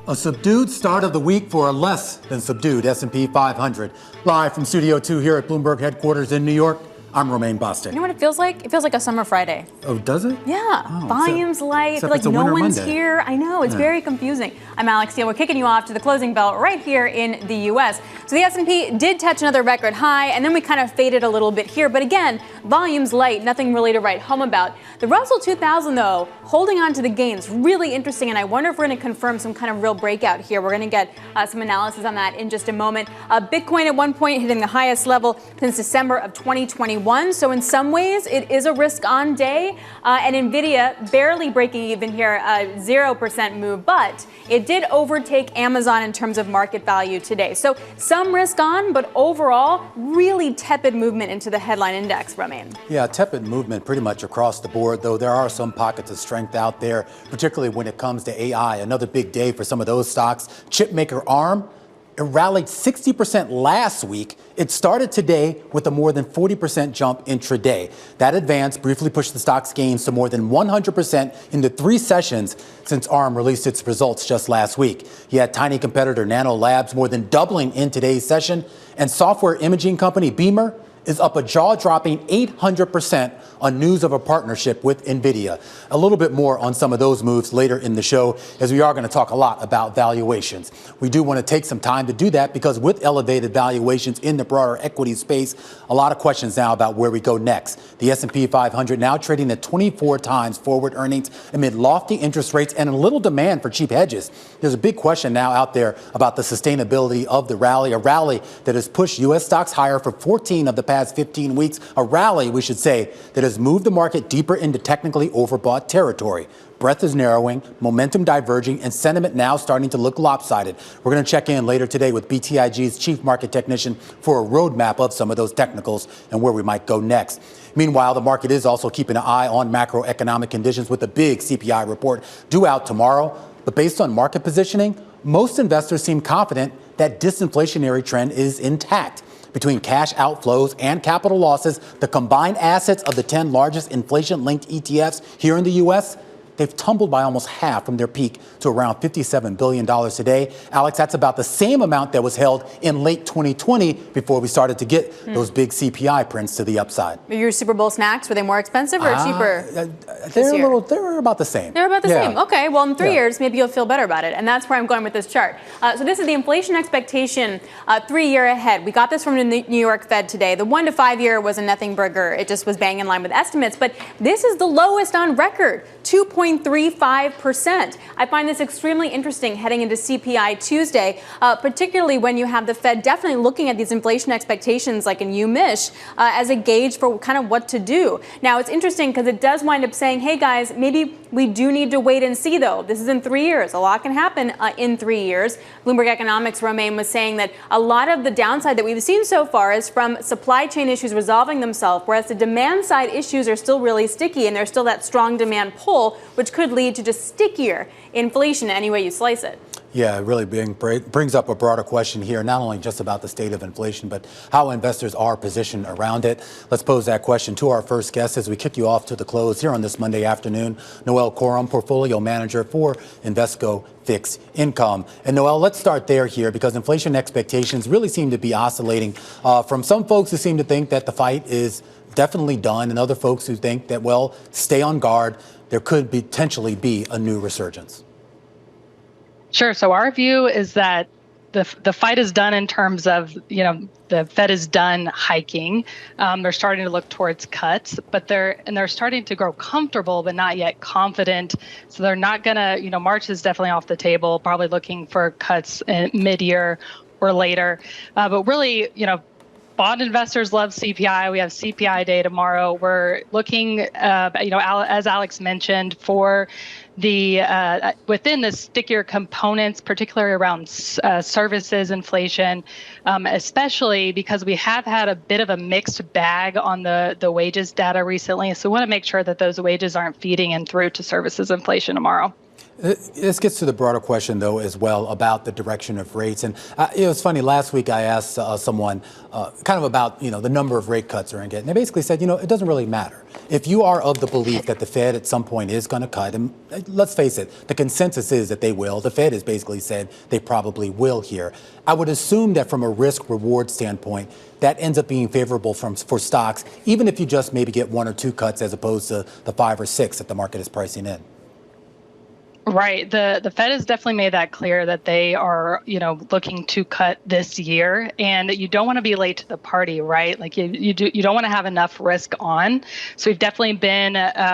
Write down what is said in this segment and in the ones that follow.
A subdued start of the week for a less than subdued S&P 500. Live from Studio 2 here at Bloomberg headquarters in New York, I'm Romaine Boston. You know what it feels like? It feels like a summer Friday. Oh, does it? Yeah. Oh, Volume's light. I feel like no one's here. I know. It's very confusing. I'm Alex Steele. We're kicking you off to the closing bell right here in the U.S. So the S&P did touch another record high, and then we kind of faded a little bit here. But again, volume's light. Nothing really to write home about. The Russell 2000, though, holding on to the gains. Really interesting, and I wonder if we're going to confirm some kind of real breakout here. We're going to get some analysis on that in just a moment. Bitcoin at one point hitting the highest level since December of 2021. So in some ways, it is a risk-on day. And NVIDIA barely breaking even here, a 0% move. But it did overtake Amazon in terms of market value today. So some risk on, but overall, really tepid movement into the headline index, Romaine. Yeah, tepid movement pretty much across the board, though there are some pockets of strength out there, particularly when it comes to AI. Another big day for some of those stocks. Chipmaker ARM, it rallied 60% last week. It started today with a more than 40% jump intraday. That advance briefly pushed the stock's gains to more than 100% in the 3 sessions since ARM released its results just last week. You had tiny competitor Nano Labs more than doubling in today's session, and software imaging company Beamer is up a jaw-dropping 800% on news of a partnership with NVIDIA. A little bit more on some of those moves later in the show, as we are going to talk a lot about valuations. We do want to take some time to do that because with elevated valuations in the broader equity space, a lot of questions now about where we go next. The S&P 500 now trading at 24 times forward earnings amid lofty interest rates and a little demand for cheap hedges. There's a big question now out there about the sustainability of the rally, a rally that has pushed U.S. stocks higher for 14 of the past 15 weeks, a rally, we should say, that has moved the market deeper into technically overbought territory. Breadth is narrowing, momentum diverging, and sentiment now starting to look lopsided. We're going to check in later today with BTIG's chief market technician for a roadmap of some of those technicals and where we might go next. Meanwhile, the market is also keeping an eye on macroeconomic conditions with a big CPI report due out tomorrow. But based on market positioning, most investors seem confident that disinflationary trend is intact. Between cash outflows and capital losses, the combined assets of the 10 largest inflation-linked ETFs here in the U.S., they've tumbled by almost half from their peak to around $57 billion today. Alex, that's about the same amount that was held in late 2020 before we started to get those big CPI prints to the upside. Your Super Bowl snacks, were they more expensive or cheaper? They're about the same. They're about the same. Okay, well, in 3 years, maybe you'll feel better about it. And that's where I'm going with this chart. So this is the inflation expectation 3 year ahead. We got this from the New York Fed today. The 1 to 5 year was a nothing burger. It just was bang in line with estimates. But this is the lowest on record, 2.35%. I find this extremely interesting heading into CPI Tuesday, particularly when you have the Fed definitely looking at these inflation expectations like in UMISH as a gauge for kind of what to do. Now, it's interesting because it does wind up saying, hey, guys, maybe we do need to wait and see, though. This is in 3 years. A lot can happen in 3 years. Bloomberg Economics, Romaine, was saying that a lot of the downside that we've seen so far is from supply chain issues resolving themselves, whereas the demand side issues are still really sticky and there's still that strong demand pull, which could lead to just stickier inflation any way you slice it. Yeah, it really brings up a broader question here, not only just about the state of inflation, but how investors are positioned around it. Let's pose that question to our first guest as we kick you off to the close here on this Monday afternoon. Noel Coram, Portfolio Manager for Invesco Fixed Income. And Noel, let's start there here because inflation expectations really seem to be oscillating from some folks who seem to think that the fight is definitely done and other folks who think that, well, stay on guard. There could potentially be a new resurgence. Sure. So our view is that the fight is done in terms of, the Fed is done hiking. They're starting to look towards cuts, but they're starting to grow comfortable, but not yet confident. So they're not going to, March is definitely off the table, probably looking for cuts in mid-year or later. But really, bond investors love CPI. We have CPI day tomorrow. We're looking, as Alex mentioned, for the within the stickier components, particularly around services inflation, especially because we have had a bit of a mixed bag on the wages data recently. So we want to make sure that those wages aren't feeding in through to services inflation tomorrow. This gets to the broader question, though, as well about the direction of rates. And it was funny, last week I asked someone kind of about, the number of rate cuts they're going to get. And they basically said, it doesn't really matter. If you are of the belief that the Fed at some point is going to cut, and let's face it, the consensus is that they will. The Fed has basically said they probably will here. I would assume that from a risk-reward standpoint, that ends up being favorable for stocks, even if you just maybe get 1 or 2 cuts as opposed to the 5 or 6 that the market is pricing in. Right. The Fed has definitely made that clear that they are, looking to cut this year, and you don't want to be late to the party, right? Like you don't want to have enough risk on. So we've definitely been,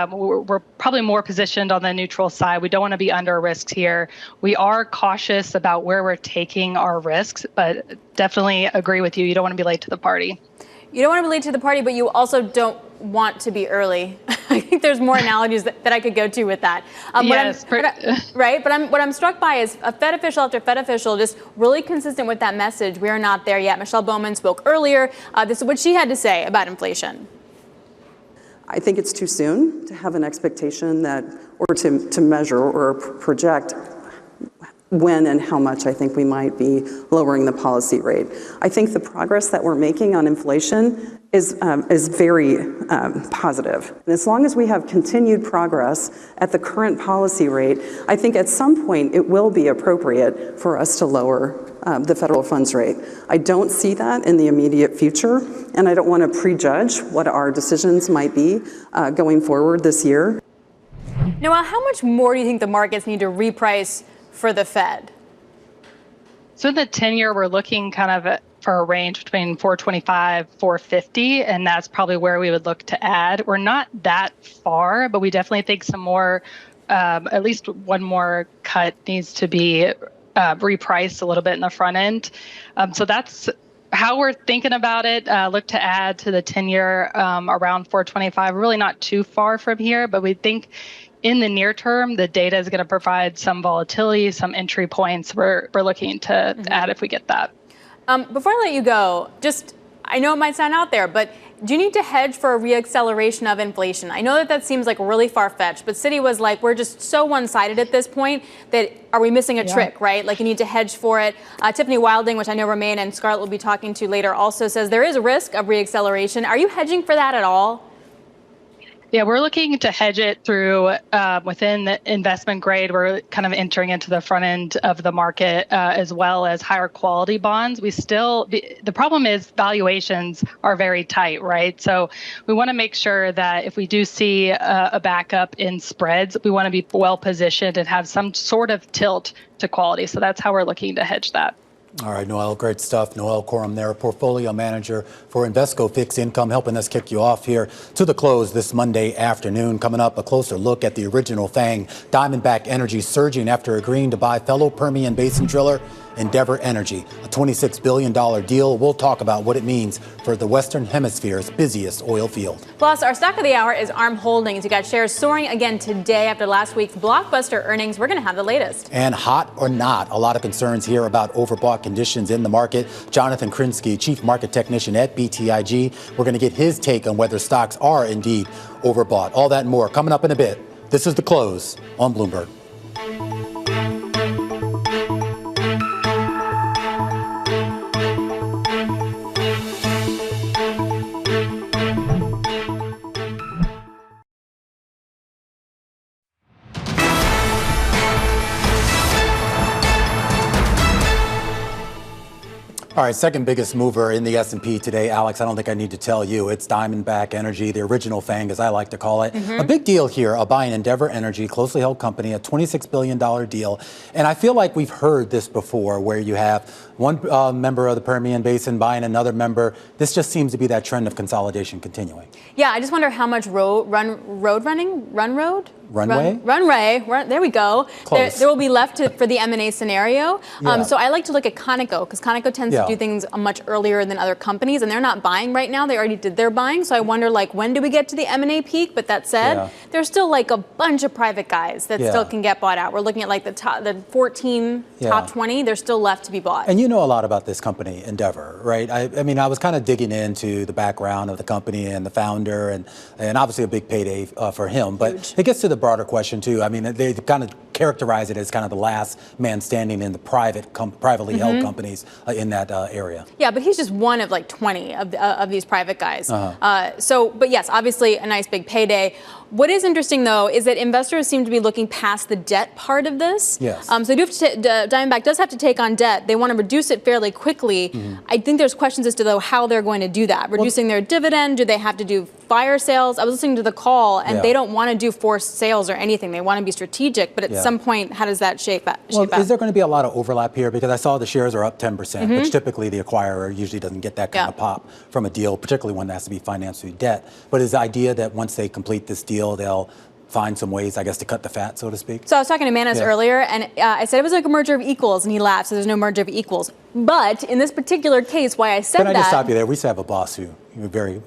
we're probably more positioned on the neutral side. We don't want to be under risk here. We are cautious about where we're taking our risks, but definitely agree with you. You don't want to be late to the party. You don't want to be late to the party, but you also don't want to be early. I think there's more analogies that I could go to with that. Yes. Right. But what I'm struck by is a Fed official after Fed official just really consistent with that message. We are not there yet. Michelle Bowman spoke earlier. This is what she had to say about inflation. I think it's too soon to have an expectation that, or to measure or project when and how much I think we might be lowering the policy rate. I think the progress that we're making on inflation is very positive. And as long as we have continued progress at the current policy rate, I think at some point it will be appropriate for us to lower the federal funds rate. I don't see that in the immediate future, and I don't want to prejudge what our decisions might be going forward this year. Noelle, how much more do you think the markets need to reprice for the Fed? So in the 10-year, we're looking kind of for a range between 425, 450, and that's probably where we would look to add. We're not that far, but we definitely think some more, at least one more cut needs to be repriced a little bit in the front end. So that's how we're thinking about it. Look to add to the 10-year around 425. Really not too far from here, but we think in the near term, the data is going to provide some volatility, some entry points. We're looking to add if we get that. Before I let you go, I know it might sound out there, but do you need to hedge for a reacceleration of inflation? I know that seems like really far-fetched, but Citi was like, we're just so one-sided at this point that are we missing a trick, right? Like you need to hedge for it. Tiffany Wilding, which I know Romaine and Scarlett will be talking to later, also says there is a risk of reacceleration. Are you hedging for that at all? Yeah, we're looking to hedge it through within the investment grade. We're kind of entering into the front end of the market as well as higher quality bonds. The problem is valuations are very tight, right? So we want to make sure that if we do see a backup in spreads, we want to be well positioned and have some sort of tilt to quality. So that's how we're looking to hedge that. All right, Noelle, great stuff. Noelle Coram there, portfolio manager for Invesco Fixed Income, helping us kick you off here to the close this Monday afternoon. Coming up, a closer look at the original FANG, Diamondback Energy surging after agreeing to buy fellow Permian Basin driller Endeavor Energy, a $26 billion deal. We'll talk about what it means for the Western Hemisphere's busiest oil field. Plus, our stock of the hour is ARM Holdings. You got shares soaring again today after last week's blockbuster earnings. We're going to have the latest. And hot or not, a lot of concerns here about overbought conditions in the market. Jonathan Krinsky, chief market technician at BTIG. We're going to get his take on whether stocks are indeed overbought. All that and more coming up in a bit. This is The Close on Bloomberg. All right, second biggest mover in the S&P today, Alex, I don't think I need to tell you. It's Diamondback Energy, the original FANG, as I like to call it. A big deal here, buying Endeavor Energy, closely held company, a $26 billion deal. And I feel like we've heard this before, where you have one member of the Permian Basin buying another member. This just seems to be that trend of consolidation continuing. Yeah, I just wonder how much runway, there we go. There will be left for the M&A scenario. Yeah. So I like to look at Conoco, because Conoco tends to do things much earlier than other companies, and they're not buying right now. They already did their buying. So I wonder, when do we get to the M&A peak? But that said, there's still a bunch of private guys that still can get bought out. We're looking at the 14 top 20. They're still left to be bought. And you know a lot about this company, Endeavor, right? I mean, I was kind of digging into the background of the company and the founder, and obviously a big payday for him. But it gets to the the broader question too. I mean, they kind of characterize it as kind of the last man standing in the privately held companies in that area. Yeah, but he's just one of like 20 of these private guys. But yes, obviously a nice big payday. What is interesting, though, is that investors seem to be looking past the debt part of this. Yes. So Diamondback does have to take on debt. They want to reduce it fairly quickly. I think there's questions as to, though, how they're going to do that. Reducing their dividend, do they have to do fire sales? I was listening to the call, and they don't want to do forced sales or anything. They want to be strategic, but at some point, how does that shape up? Is there going to be a lot of overlap here? Because I saw the shares are up 10%, which typically the acquirer usually doesn't get that kind of pop from a deal, particularly one that has to be financed through debt. But is the idea that once they complete this deal, they'll find some ways, I guess, to cut the fat, so to speak? So I was talking to Manis earlier, and I said it was like a merger of equals, and he laughed, so there's no merger of equals. But in this particular case, why I said that... Can I just stop you there? We used to have a boss who very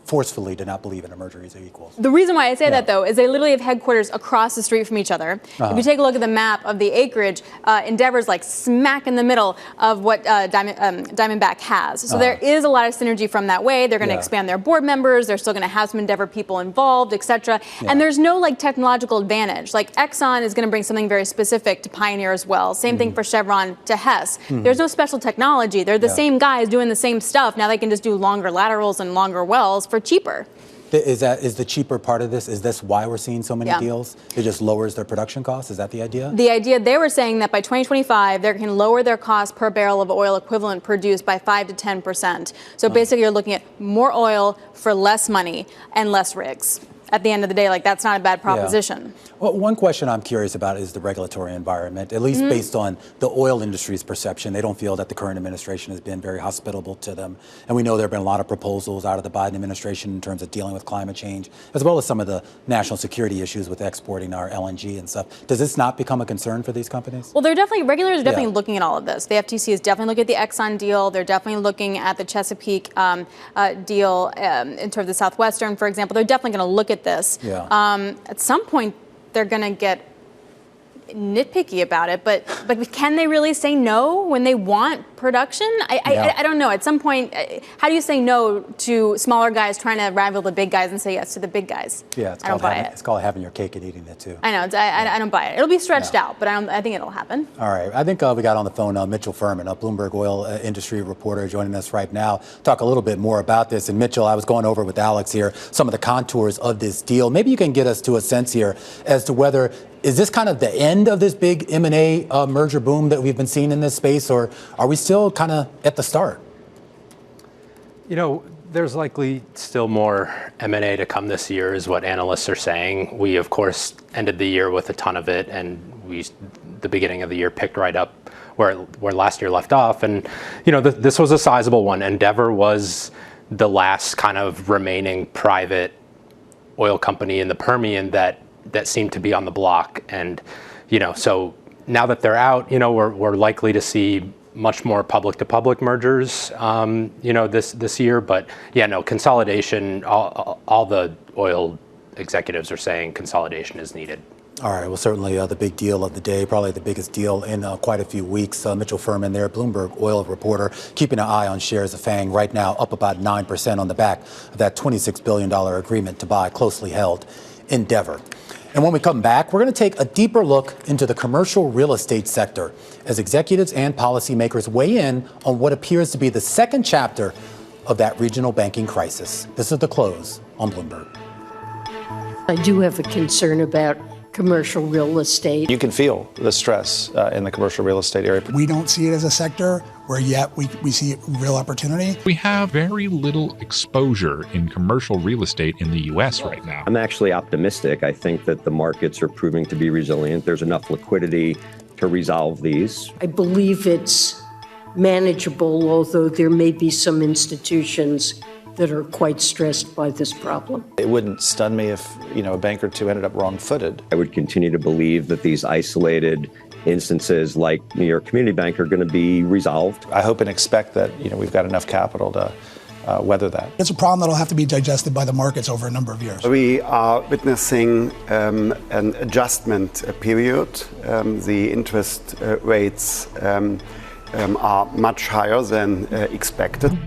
forcefully did not believe in a merger of equals. The reason why I say that, though, is they literally have headquarters across the street from each other. If you take a look at the map of the acreage, Endeavor's like smack in the middle of what Diamondback has. So there is a lot of synergy from that way. They're going to expand their board members. They're still going to have some Endeavor people involved, et cetera. And there's no like technological advantage. Like Exxon is going to bring something very specific to Pioneer as well. Same thing for Chevron to Hess. There's no special technology. They're the same guys doing the same stuff. Now they can just do longer laterals and longer wells for cheaper. Is the cheaper part of this? Is this why we're seeing so many deals? It just lowers their production costs? Is that the idea? The idea, they were saying that by 2025, they can lower their cost per barrel of oil equivalent produced by 5 to 10%. So basically, you're looking at more oil for less money and less rigs. At the end of the day, like that's not a bad proposition. Well, one question I'm curious about is the regulatory environment, at least based on the oil industry's perception. They don't feel that the current administration has been very hospitable to them. And we know there have been a lot of proposals out of the Biden administration in terms of dealing with climate change, as well as some of the national security issues with exporting our LNG and stuff. Does this not become a concern for these companies? Well, regulators are definitely looking at all of this. The FTC is definitely looking at the Exxon deal. They're definitely looking at the Chesapeake deal in terms of the Southwestern, for example. They're definitely going to look at this. At some point, they're going to get nitpicky about it, but can they really say no when they want production? I don't know. At some point, how do you say no to smaller guys trying to rival the big guys and say yes to the big guys? Yeah, it's called having your cake and eating it too. I know. I don't buy it. It'll be stretched out, but I think it'll happen. All right. I think we got on the phone Mitchell Furman, a Bloomberg oil industry reporter, joining us right now. Talk a little bit more about this. And Mitchell, I was going over with Alex here some of the contours of this deal. Maybe you can get us to a sense here as to whether is this kind of the end of this big M&A merger boom that we've been seeing in this space, or are we still kind of at the start? You know, there's likely still more M&A to come this year, is what analysts are saying. We, of course, ended the year with a ton of it, and the beginning of the year picked right up where last year left off. And, you know, this was a sizable one. Endeavor was the last kind of remaining private oil company in the Permian that seemed to be on the block. And, you know, so now that they're out, you know, we're likely to see much more public to public mergers, you know, this year. But yeah, no, consolidation, all the oil executives are saying consolidation is needed. All right. Well, certainly the big deal of the day, probably the biggest deal in quite a few weeks. Mitchell Furman there, Bloomberg oil reporter, keeping an eye on shares of FANG right now, up about 9% on the back of that $26 billion agreement to buy closely held Endeavor. And when we come back, we're going to take a deeper look into the commercial real estate sector as executives and policymakers weigh in on what appears to be the second chapter of that regional banking crisis. This is The Close on Bloomberg. I do have a concern about commercial real estate. You can feel the stress in the commercial real estate area. We don't see it as a sector where yet we see real opportunity. We have very little exposure in commercial real estate in the U.S. right now. I'm actually optimistic. I think that the markets are proving to be resilient. There's enough liquidity to resolve these. I believe it's manageable, although there may be some institutions that are quite stressed by this problem. It wouldn't stun me if, you know, a bank or two ended up wrong-footed. I would continue to believe that these isolated instances like New York Community Bank are going to be resolved. I hope and expect that, you know, we've got enough capital to weather that. It's a problem that'll have to be digested by the markets over a number of years. We are witnessing an adjustment period. The interest rates are much higher than expected.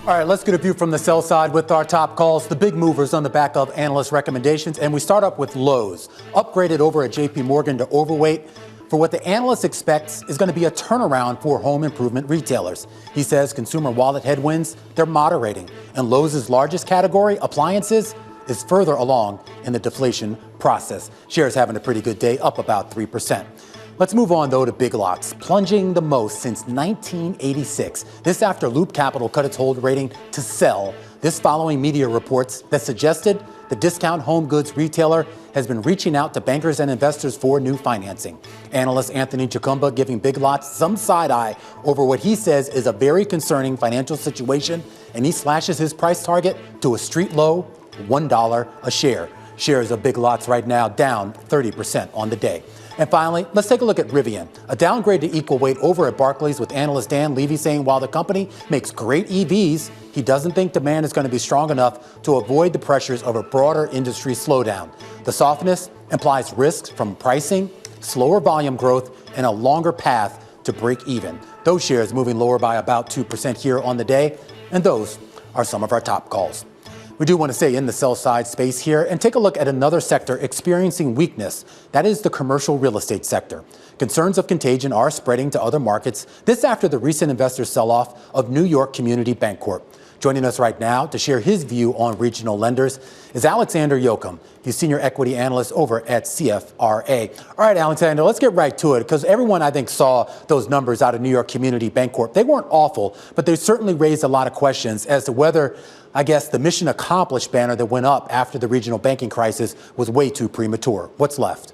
All right, let's get a view from the sell side with our top calls, the big movers on the back of analyst recommendations. And we start up with Lowe's, upgraded over at JP Morgan to overweight for what the analyst expects is going to be a turnaround for home improvement retailers. He says consumer wallet headwinds, they're moderating. And Lowe's largest category, appliances, is further along in the deflation process. Shares having a pretty good day, up about 3%. Let's move on, though, to Big Lots, plunging the most since 1986. This after Loop Capital cut its hold rating to sell. This following media reports that suggested the discount home goods retailer has been reaching out to bankers and investors for new financing. Analyst Anthony Chukumba giving Big Lots some side eye over what he says is a very concerning financial situation, and he slashes his price target to a street low, $1 a share. Shares of Big Lots right now down 30% on the day. And finally, let's take a look at Rivian, a downgrade to equal weight over at Barclays with analyst Dan Levy saying while the company makes great EVs, he doesn't think demand is going to be strong enough to avoid the pressures of a broader industry slowdown. The softness implies risks from pricing, slower volume growth, and a longer path to break even. Those shares moving lower by about 2% here on the day. And those are some of our top calls. We do want to stay in the sell side space here and take a look at another sector experiencing weakness. That is the commercial real estate sector. Concerns of contagion are spreading to other markets. This after the recent investor sell-off of New York Community Bancorp. Joining us right now to share his view on regional lenders is Alexander Yoakum. He's senior equity analyst over at CFRA. All right, Alexander, let's get right to it because everyone, I think, saw those numbers out of New York Community Bancorp. They weren't awful, but they certainly raised a lot of questions as to whether, I guess, the mission accomplished banner that went up after the regional banking crisis was way too premature. What's left?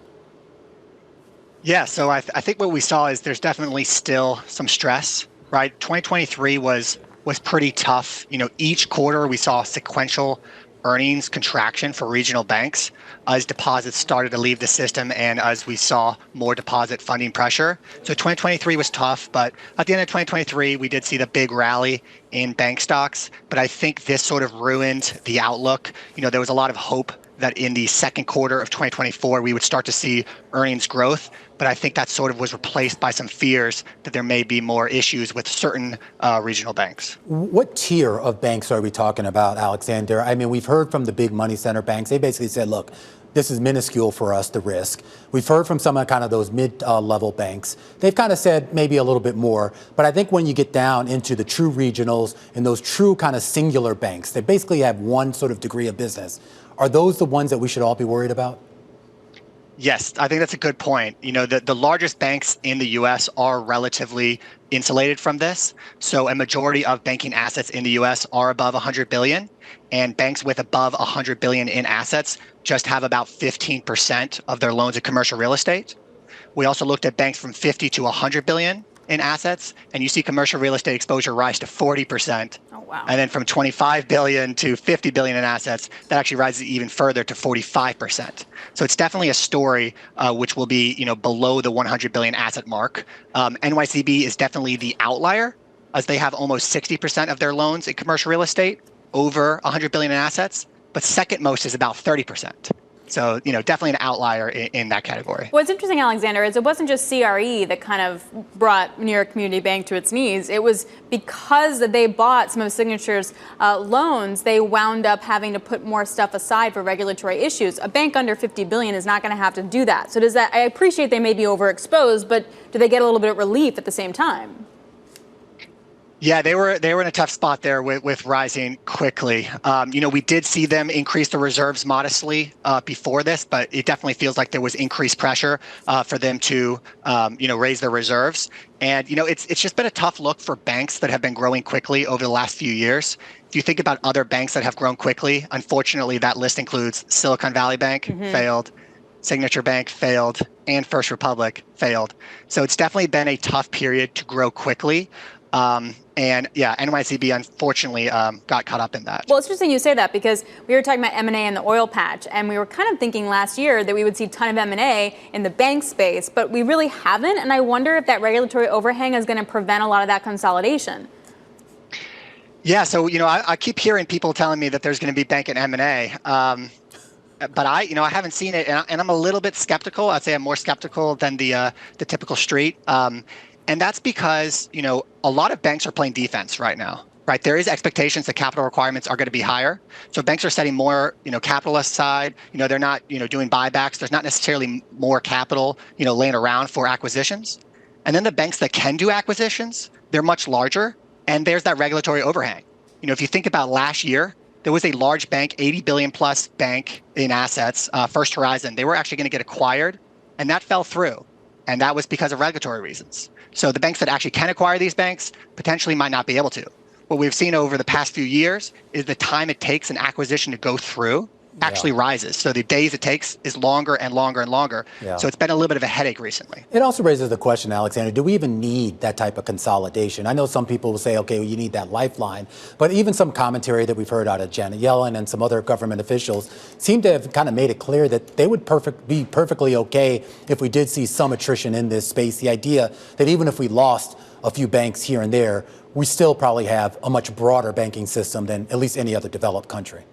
Yeah, so I think what we saw is there's definitely still some stress, right? 2023 was pretty tough. You know, each quarter we saw sequential earnings contraction for regional banks as deposits started to leave the system and as we saw more deposit funding pressure. So 2023 was tough, but at the end of 2023, we did see the big rally in bank stocks. But I think this sort of ruined the outlook. You know, there was a lot of hope that in the second quarter of 2024, we would start to see earnings growth. But I think that sort of was replaced by some fears that there may be more issues with certain regional banks. What tier of banks are we talking about, Alexander? I mean, we've heard from the big money center banks. They basically said, look, this is minuscule for us, the risk. We've heard from some of kind of those mid-level banks. They've kind of said maybe a little bit more. But I think when you get down into the true regionals and those true kind of singular banks that basically have one sort of degree of business, are those the ones that we should all be worried about? Yes, I think that's a good point. You know, the largest banks in the U.S. are relatively insulated from this. So a majority of banking assets in the U.S. are above 100 billion, and banks with above 100 billion in assets just have about 15% of their loans in commercial real estate. We also looked at banks from 50 to 100 billion in assets, and you see commercial real estate exposure rise to 40%. Oh, wow. And then from 25 billion to 50 billion in assets, that actually rises even further to 45%. So it's definitely a story which will be, you know, below the 100 billion asset mark. NYCB is definitely the outlier, as they have almost 60% of their loans in commercial real estate over 100 billion in assets, but second most is about 30%. So, you know, definitely an outlier in that category. What's interesting, Alexander, is it wasn't just CRE that kind of brought New York Community Bank to its knees. It was because they bought some of Signature's loans, they wound up having to put more stuff aside for regulatory issues. A bank under 50 billion is not going to have to do that. So does that, I appreciate they may be overexposed, but do they get a little bit of relief at the same time? Yeah, they were in a tough spot there with rising quickly. You know, we did see them increase the reserves modestly before this, but it definitely feels like there was increased pressure for them to, you know, raise their reserves. And, you know, it's just been a tough look for banks that have been growing quickly over the last few years. If you think about other banks that have grown quickly, unfortunately, that list includes Silicon Valley Bank, failed, Signature Bank failed, and First Republic failed. So it's definitely been a tough period to grow quickly. And yeah, NYCB unfortunately got caught up in that. Well, it's interesting you say that because we were talking about M&A in the oil patch, and we were kind of thinking last year that we would see a ton of M&A in the bank space, but we really haven't. And I wonder if that regulatory overhang is going to prevent a lot of that consolidation. Yeah, so you know, I keep hearing people telling me that there's going to be bank and M&A. But I haven't seen it, and I'm a little bit skeptical. I'd say I'm more skeptical than the typical street. And that's because, you know, a lot of banks are playing defense right now. right? There is expectations that capital requirements are going to be higher. So banks are setting more, capital aside. They're not, doing buybacks. There's not necessarily more capital, laying around for acquisitions. And then the banks that can do acquisitions, they're much larger, and there's that regulatory overhang. If you think about last year, there was a large bank, 80 billion plus bank in assets, First Horizon. They were actually going to get acquired, and that fell through. And that was because of regulatory reasons. So the banks that actually can acquire these banks potentially might not be able to. What we've seen over the past few years is the time it takes an acquisition to go through actually rises. So the days it takes is longer and longer and longer. Yeah. So it's been a little bit of a headache recently. It also raises the question, Alexander, do we even need that type of consolidation? I know some people will say, okay, well, you need that lifeline. But even some commentary that we've heard out of Janet Yellen and some other government officials seem to have kind of made it clear that they would be perfectly okay if we did see some attrition in this space. The idea that even if we lost a few banks here and there, we still probably have a much broader banking system than at least any other developed country.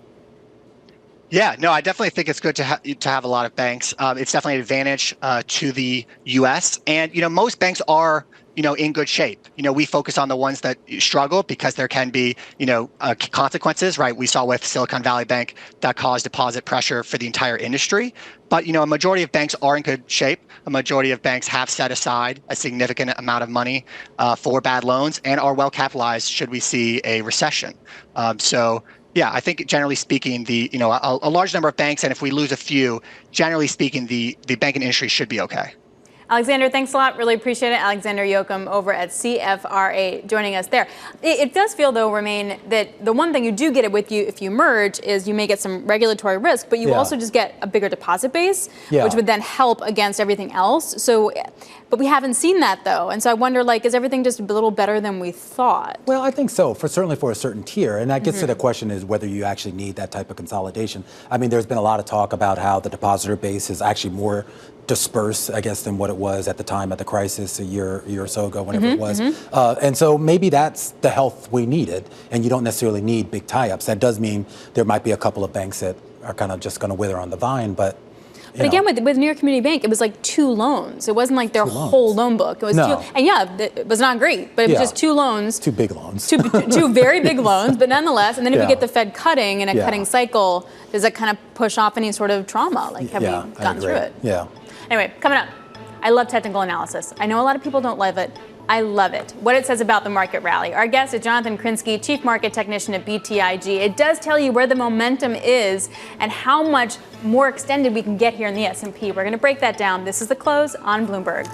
Yeah, no, I definitely think it's good to have a lot of banks. It's definitely an advantage to the U.S. And, most banks are, in good shape. We focus on the ones that struggle because there can be, consequences, right? We saw with Silicon Valley Bank that caused deposit pressure for the entire industry. But, a majority of banks are in good shape. A majority of banks have set aside a significant amount of money for bad loans and are well capitalized should we see a recession. Yeah, I think generally speaking, a large number of banks, and if we lose a few, generally speaking, the banking industry should be okay. Alexander, thanks a lot. Really appreciate it. Alexander Yoakum over at CFRA joining us there. It does feel, though, Romain, that the one thing you do get it with you if you merge is you may get some regulatory risk, but you also just get a bigger deposit base, which would then help against everything else. So, but we haven't seen that, though. And so I wonder, is everything just a little better than we thought? Well, I think so, certainly for a certain tier. And that gets to the question is whether you actually need that type of consolidation. I mean, there's been a lot of talk about how the depositor base is actually more dispersed, I guess, than what it was at the time of the crisis a year or so ago, whenever it was. And so maybe that's the health we needed, and you don't necessarily need big tie-ups. That does mean there might be a couple of banks that are kind of just going to wither on the vine, but again, with New York Community Bank, it was like 2 loans. It wasn't like their whole loan book. It was 2, and it was not great, but it was just 2 loans. 2 big loans. Two very big loans, but nonetheless. And then if we get the Fed cutting in a cutting cycle, does that kind of push off any sort of trauma? Have we gotten through it? Yeah. Anyway, coming up, I love technical analysis. I know a lot of people don't love it. I love it. What it says about the market rally. Our guest is Jonathan Krinsky, Chief Market Technician at BTIG. It does tell you where the momentum is and how much more extended we can get here in the S&P. We're going to break that down. This is The Close on Bloomberg.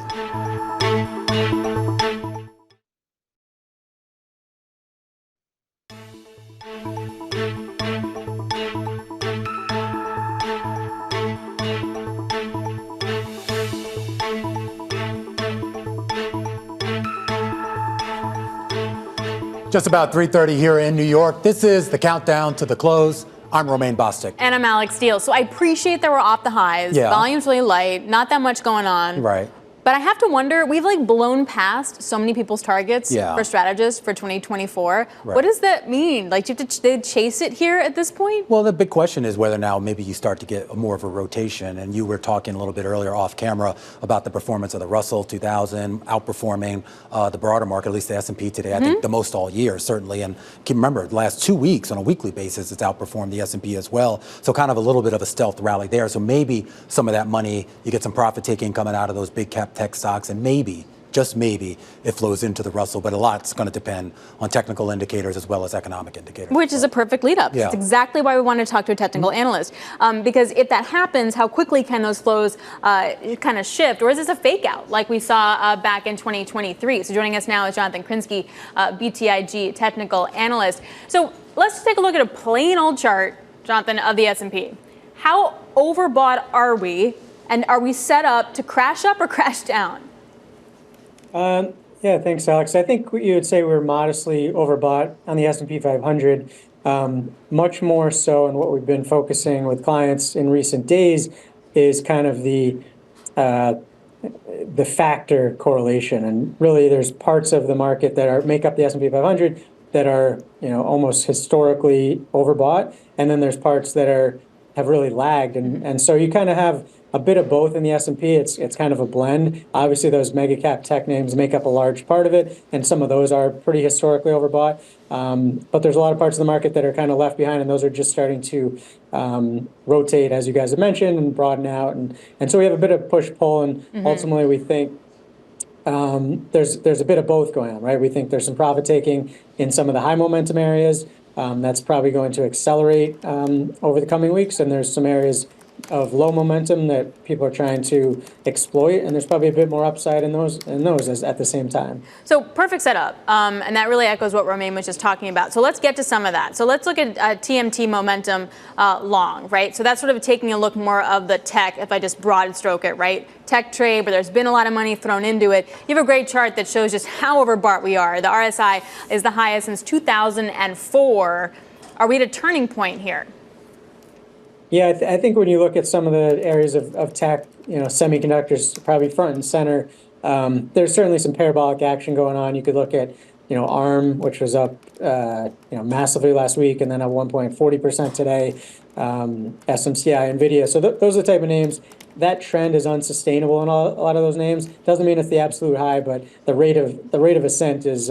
Just about 3:30 here in New York. This is the countdown to the close. I'm Romain Bostick. And I'm Alex Steele. So I appreciate that we're off the highs. Volume's really light. Not that much going on. Right. But I have to wonder, we've blown past so many people's targets for strategists for 2024. Right. What does that mean? Do you have to chase it here at this point? Well, the big question is whether now maybe you start to get more of a rotation. And you were talking a little bit earlier off camera about the performance of the Russell 2000 outperforming the broader market, at least the S&P today. I think the most all year, certainly. And remember, the last 2 weeks on a weekly basis, it's outperformed the S&P as well. So kind of a little bit of a stealth rally there. So maybe some of that money, you get some profit taking coming out of those big cap tech stocks, and maybe, just maybe, it flows into the Russell. But a lot's going to depend on technical indicators as well as economic indicators. Which is a perfect lead up. That's exactly why we want to talk to a technical analyst. Because if that happens, how quickly can those flows kind of shift? Or is this a fake out like we saw back in 2023? So joining us now is Jonathan Krinsky, BTIG technical analyst. So let's take a look at a plain old chart, Jonathan, of the S&P. How overbought are we? And are we set up to crash up or crash down? Yeah, thanks, Alex. I think you would say we're modestly overbought on the S&P 500, much more so. And what we've been focusing with clients in recent days is kind of the factor correlation. And really, there's parts of the market that make up the S&P 500 that are almost historically overbought, and then there's parts that have really lagged. And so you kind of have a bit of both in the S&P. It's kind of a blend. Obviously, those mega cap tech names make up a large part of it, and some of those are pretty historically overbought. But there's a lot of parts of the market that are kind of left behind, and those are just starting to rotate, as you guys have mentioned, and broaden out. And so we have a bit of push-pull, and ultimately we think there's a bit of both going on, right? We think there's some profit taking in some of the high momentum areas. That's probably going to accelerate over the coming weeks, and there's some areas of low momentum that people are trying to exploit, and there's probably a bit more upside in those as at the same time. So perfect setup, and that really echoes what Romain was just talking about. So let's get to some of that. So let's look at TMT momentum long, right? So that's sort of taking a look more of the tech, if I just broad stroke it, right? Tech trade, where there's been a lot of money thrown into it. You have a great chart that shows just how overbought we are. The RSI is the highest since 2004. Are we at a turning point here? Yeah, I think when you look at some of the areas of tech, semiconductors probably front and center. There's certainly some parabolic action going on. You could look at, ARM, which was up, massively last week, and then at 1.40% today. SMCI, Nvidia. So those are the type of names. That trend is unsustainable in a lot of those names. Doesn't mean it's the absolute high, but the rate of ascent is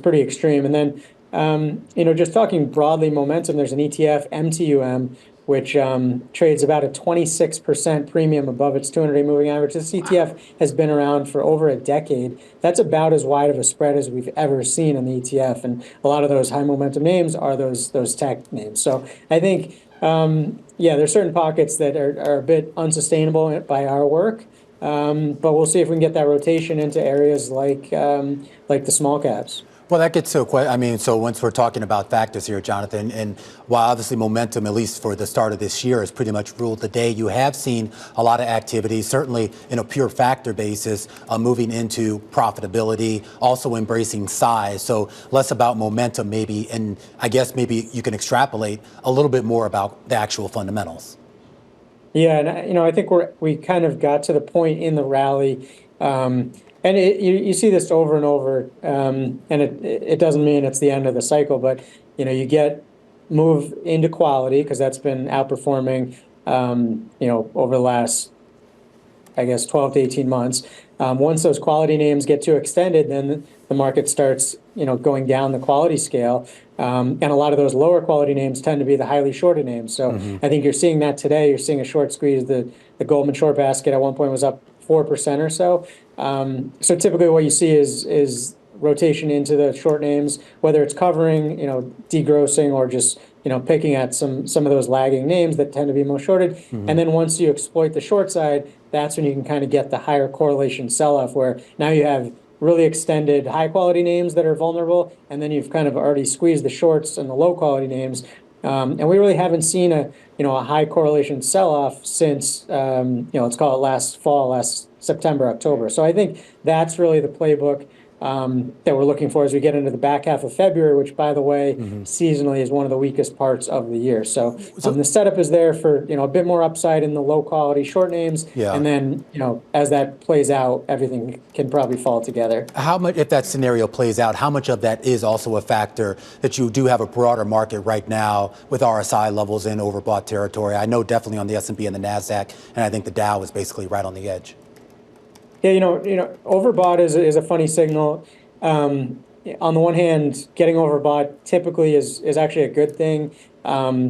pretty extreme. And then, just talking broadly momentum, there's an ETF, MTUM, which trades about a 26% premium above its 200-day moving average. This ETF has been around for over a decade. That's about as wide of a spread as we've ever seen in the ETF, and a lot of those high momentum names are those tech names. So I think, there's certain pockets that are a bit unsustainable by our work, but we'll see if we can get that rotation into areas like the small caps. Well, that gets to so once we're talking about factors here, Jonathan, and while obviously momentum, at least for the start of this year, has pretty much ruled the day, you have seen a lot of activity, certainly in a pure factor basis, moving into profitability, also embracing size. So less about momentum maybe, and I guess maybe you can extrapolate a little bit more about the actual fundamentals. Yeah, and I think we kind of got to the point in the rally. And you see this over and over, and it doesn't mean it's the end of the cycle, but you get move into quality because that's been outperforming, over the last, I guess, 12 to 18 months. Once those quality names get too extended, then the market starts, going down the quality scale, and a lot of those lower quality names tend to be the highly shorted names. So I think you're seeing that today. You're seeing a short squeeze. The Goldman short basket at one point was up 4% or so. So typically what you see is rotation into the short names, whether it's covering, degrossing, or just, picking at some of those lagging names that tend to be most shorted. And then once you exploit the short side, that's when you can kind of get the higher correlation sell-off, where now you have really extended high quality names that are vulnerable, and then you've kind of already squeezed the shorts and the low quality names. And we really haven't seen a high correlation sell-off since, let's call it last September, October. So I think that's really the playbook that we're looking for as we get into the back half of February, which, by the way, seasonally is one of the weakest parts of the year. So the setup is there for, a bit more upside in the low quality short names. Yeah. And then, as that plays out, everything can probably fall together. How much, if that scenario plays out, how much of that is also a factor that you do have a broader market right now with RSI levels in overbought territory? I know definitely on the S&P and the NASDAQ, and I think the Dow is basically right on the edge. Yeah, overbought is a funny signal. On the one hand, getting overbought typically is actually a good thing.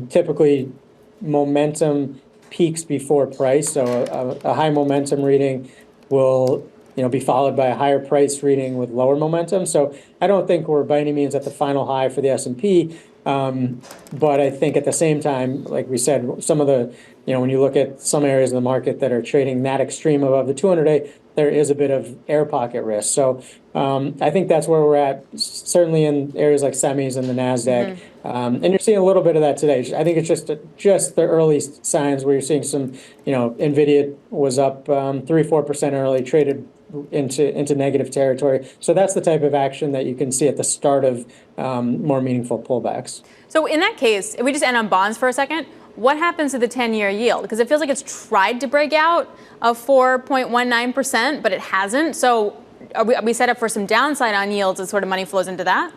Typically, momentum peaks before price, so a high momentum reading will be followed by a higher price reading with lower momentum. So I don't think we're by any means at the final high for the S&P. But I think at the same time, like we said, some of the, when you look at some areas of the market that are trading that extreme above the 200-day, there is a bit of air pocket risk. So I think that's where we're at, certainly in areas like semis and the NASDAQ. And you're seeing a little bit of that today. I think it's just the early signs where you're seeing some, Nvidia was up 3-4% early, traded into negative territory. So that's the type of action that you can see at the start of more meaningful pullbacks. So in that case, if we just end on bonds for a second, what happens to the 10-year yield? Because it feels like it's tried to break out of 4.19%, but it hasn't. So are we set up for some downside on yields as sort of money flows into that?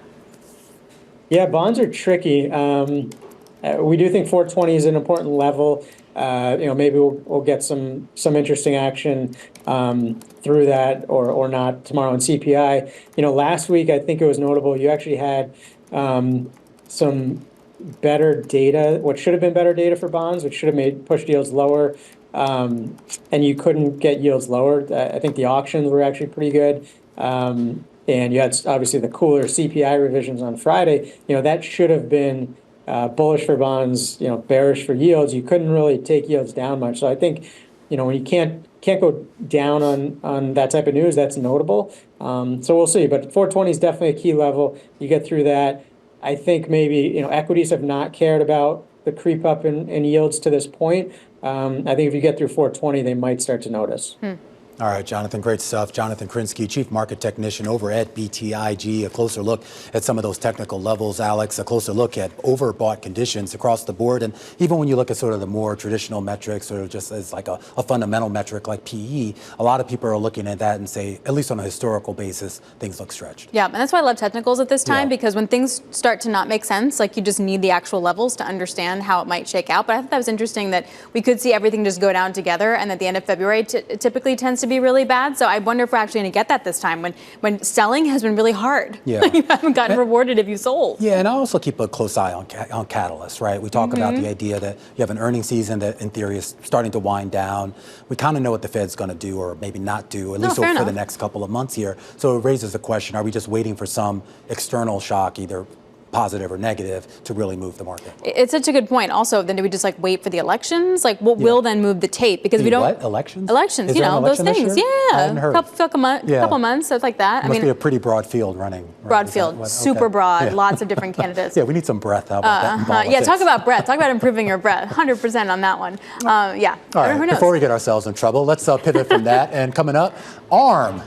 Yeah, bonds are tricky. We do think 420 is an important level. maybe we'll get some interesting action through that or not tomorrow on CPI. Last week I think it was notable. You actually had some better data, what should have been better data for bonds, which should have pushed yields lower, and you couldn't get yields lower. I think the auctions were actually pretty good. And you had obviously the cooler CPI revisions on Friday. That should have been bullish for bonds, bearish for yields. You couldn't really take yields down much. So I think, when you can't go down on that type of news, that's notable. So we'll see. But 420 is definitely a key level. You get through that. I think maybe equities have not cared about the creep up in yields to this point. I think if you get through 420, they might start to notice. All right, Jonathan, great stuff. Jonathan Krinsky, Chief Market Technician over at BTIG. A closer look at some of those technical levels, Alex, a closer look at overbought conditions across the board. And even when you look at sort of the more traditional metrics or just as like a fundamental metric like PE, a lot of people are looking at that and say, at least on a historical basis, things look stretched. Yeah, and that's why I love technicals at this time, because when things start to not make sense, like you just need the actual levels to understand how it might shake out. But I thought that was interesting that we could see everything just go down together, and at the end of February typically tends to be really bad. So I wonder if we're actually going to get that this time when selling has been really hard. Yeah. You haven't gotten rewarded if you sold. Yeah, and I also keep a close eye on catalysts, right? We talk about the idea that you have an earnings season that in theory is starting to wind down. We kind of know what the Fed's going to do or maybe not do, at least for the next couple of months here. So it raises the question, are we just waiting for some external shock, either positive or negative, to really move the market? It's such a good point. Also, then do we just wait for the elections? What will then move the tape? Because we don't. What? Elections? Elections, those things. Yeah. Couple months, stuff like that. It must be a pretty broad field running. Right? Broad field, super broad, lots of different candidates. Yeah, we need some breadth. How about that? Yeah, talk about breadth. Talk about improving your breadth. 100% on that one. Yeah. All right, who knows? before we get ourselves in trouble, let's pivot from that. And coming up, ARM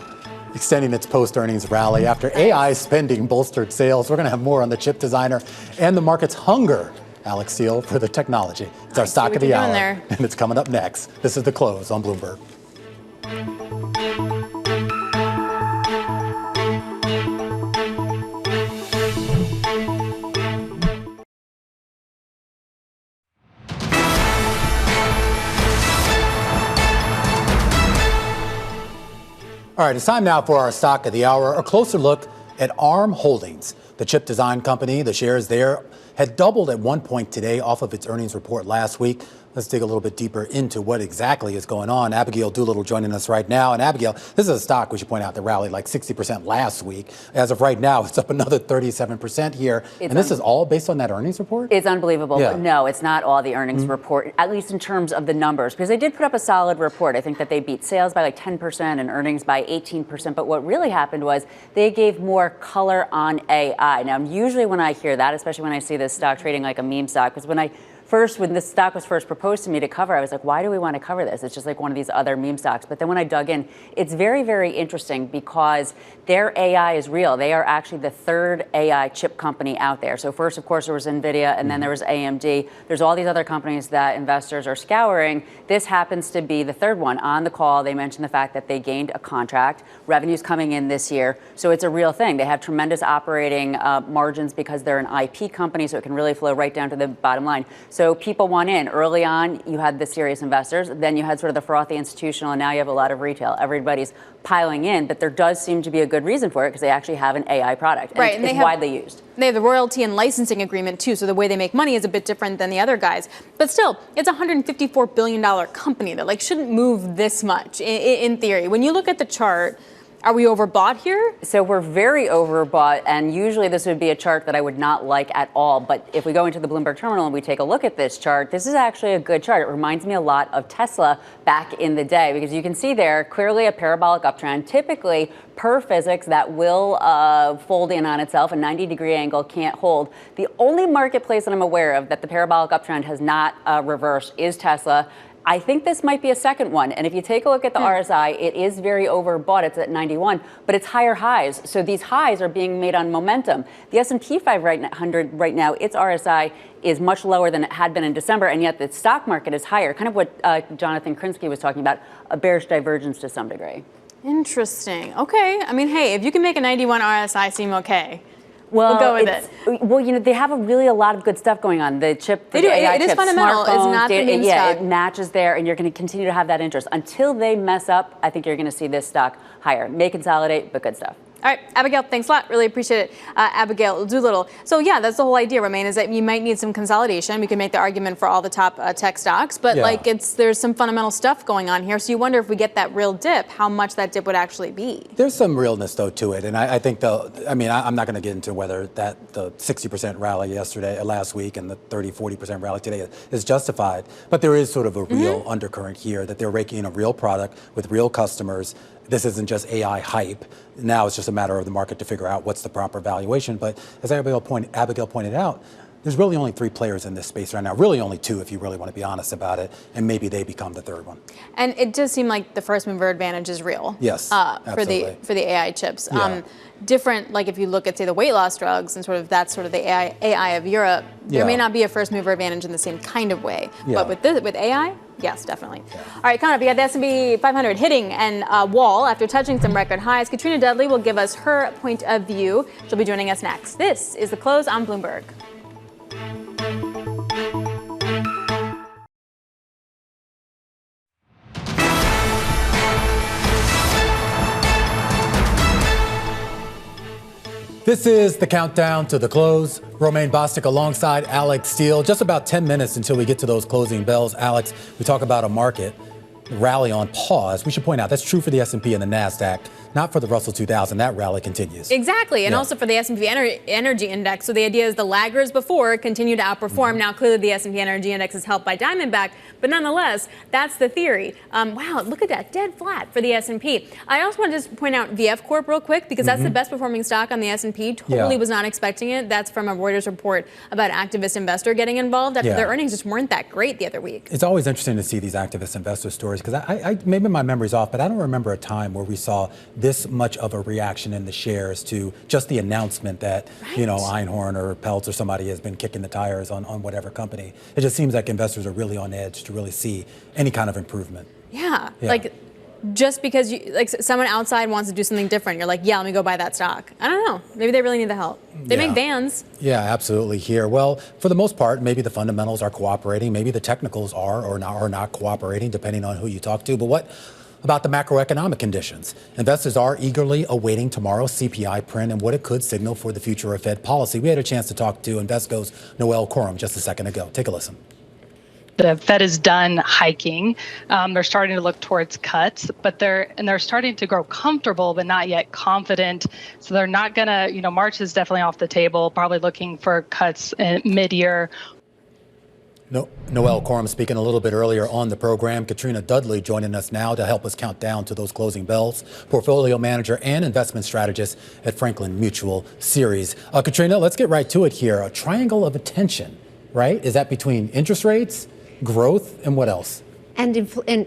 extending its post-earnings rally after AI spending bolstered sales. We're going to have more on the chip designer and the market's hunger, Alex Steele, for the technology. It's our stock of the hour, and it's coming up next. This is The Close on Bloomberg. All right, it's time now for our stock of the hour, a closer look at ARM Holdings. The chip design company, the shares there had doubled at one point today off of its earnings report last week. Let's dig a little bit deeper into what exactly is going on. Abigail Doolittle joining us right now. And Abigail, this is a stock, we should point out, that rallied like 60% last week. As of right now, it's up another 37% here. And this is all based on that earnings report? It's unbelievable. Yeah. But no, it's not all the earnings report, at least in terms of the numbers, because they did put up a solid report. I think that they beat sales by like 10% and earnings by 18%. But what really happened was they gave more color on AI. Now, usually when I hear that, especially when I see this stock trading like a meme stock, because when this stock was first proposed to me to cover, I was like, why do we want to cover this? It's just like one of these other meme stocks. But then when I dug in, it's very, very interesting because their AI is real. They are actually the third AI chip company out there. So first, of course, there was NVIDIA, and then there was AMD. There's all these other companies that investors are scouring. This happens to be the third one. On the call, they mentioned the fact that they gained a contract, revenues coming in this year. So it's a real thing. They have tremendous operating margins because they're an IP company, so it can really flow right down to the bottom line. So people want in. Early on, you had the serious investors, then you had sort of the frothy institutional, and now you have a lot of retail. Everybody's piling in, but there does seem to be a good reason for it because they actually have an AI product, and it's widely used. They have the royalty and licensing agreement too, so the way they make money is a bit different than the other guys. But still, it's a $154 billion company that shouldn't move this much in theory. When you look at the chart, are we overbought here? So we're very overbought, and usually this would be a chart that I would not like at all. But if we go into the Bloomberg terminal and we take a look at this chart, this is actually a good chart. It reminds me a lot of Tesla back in the day, because you can see there clearly a parabolic uptrend. Typically, per physics, that will fold in on itself. A 90-degree angle can't hold. The only marketplace that I'm aware of that the parabolic uptrend has not reversed is Tesla. I think this might be a second one. And if you take a look at the RSI, it is very overbought. It's at 91, but it's higher highs. So these highs are being made on momentum. The S&P 500 right now, its RSI is much lower than it had been in December, and yet the stock market is higher. Kind of what Jonathan Krinsky was talking about, a bearish divergence to some degree. Interesting. Okay. I mean, hey, if you can make a 91 RSI seem okay, Well, we'll go with it. Well, they have a lot of good stuff going on. The chip, They do. AI It is chip, fundamental. It's not the meme stock. It matches there, and you're going to continue to have that interest. Until they mess up, I think you're going to see this stock higher. May consolidate, but good stuff. All right, Abigail, thanks a lot. Really appreciate it. Abigail Doolittle. So yeah, that's the whole idea, Romain, is that you might need some consolidation. We can make the argument for all the top tech stocks, but there's some fundamental stuff going on here. So you wonder if we get that real dip, how much that dip would actually be. There's some realness though to it, and I think I'm not going to get into whether the 60% rally last week and the 30-40% rally today is justified, but there is sort of a real undercurrent here that they're making a real product with real customers. This isn't just AI hype. Now it's just a matter of the market to figure out what's the proper valuation. But as Abigail pointed out, there's really only 3 players in this space right now. Really only 2 if you really want to be honest about it. And maybe they become the third one. And it does seem like the first mover advantage is real. Yes, for the AI chips. Yeah. Different, like if you look at, say, the weight loss drugs and that's sort of the AI of Europe, there may not be a first mover advantage in the same kind of way. Yeah. But with AI, yes, definitely. Yeah. All right, coming up, you got the S&P 500 hitting a wall after touching some record highs. Katrina Dudley will give us her point of view. She'll be joining us next. This is The Close on Bloomberg. This is the countdown to the close. Romain Bostic alongside Alex Steele. Just about 10 minutes until we get to those closing bells. Alex, we talk about a market rally on pause. We should point out that's true for the S&P and the NASDAQ, not for the Russell 2000. That rally continues. Exactly, and also for the S&P Energy Index. So the idea is the laggers before continue to outperform. Now, clearly the S&P Energy Index is helped by Diamondback, but nonetheless, that's the theory. Wow, look at that, dead flat for the S&P. I also want to just point out VF Corp real quick, because that's the best performing stock on the S&P. Totally was not expecting it. That's from a Reuters report about activist investor getting involved after their earnings just weren't that great the other week. It's always interesting to see these activist investor stories, because I maybe my memory's off, but I don't remember a time where we saw this much of a reaction in the shares to just the announcement that, Einhorn or Peltz or somebody has been kicking the tires on whatever company. It just seems like investors are really on edge to really see any kind of improvement. Yeah. Like just because someone outside wants to do something different, you're like, yeah, let me go buy that stock. I don't know. Maybe they really need the help. They make vans. Yeah, absolutely here. Well, for the most part, maybe the fundamentals are cooperating. Maybe the technicals are or not cooperating, depending on who you talk to. But what about the macroeconomic conditions? Investors are eagerly awaiting tomorrow's CPI print and what it could signal for the future of Fed policy. We had a chance to talk to Invesco's Noel Coram just a second ago. Take a listen. The Fed is done hiking. They're starting to look towards cuts, but they're starting to grow comfortable, but not yet confident. So they're not gonna, March is definitely off the table. Probably looking for cuts mid-year. Noel Coram speaking a little bit earlier on the program. Katrina Dudley joining us now to help us count down to those closing bells. Portfolio manager and investment strategist at Franklin Mutual Series. Katrina, let's get right to it here. A triangle of attention, right? Is that between interest rates, growth, and what else? And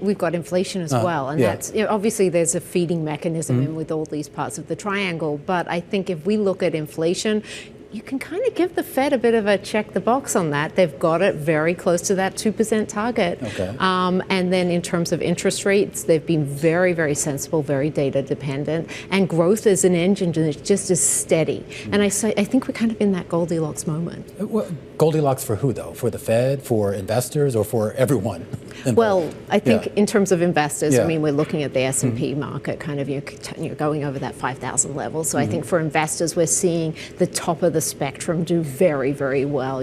we've got inflation as well. And that's obviously there's a feeding mechanism in with all these parts of the triangle. But I think if we look at inflation, you can kind of give the Fed a bit of a check the box on that. They've got it very close to that 2% target. Okay. And then in terms of interest rates, they've been very, very sensible, very data dependent. And growth is an engine that just is steady. And I think we're kind of in that Goldilocks moment. Goldilocks for who, though? For the Fed, for investors, or for everyone? Well, I think in terms of investors, I mean, we're looking at the S&P market kind of you're going over that 5,000 level. So I think for investors, we're seeing the top of the spectrum do very, very well.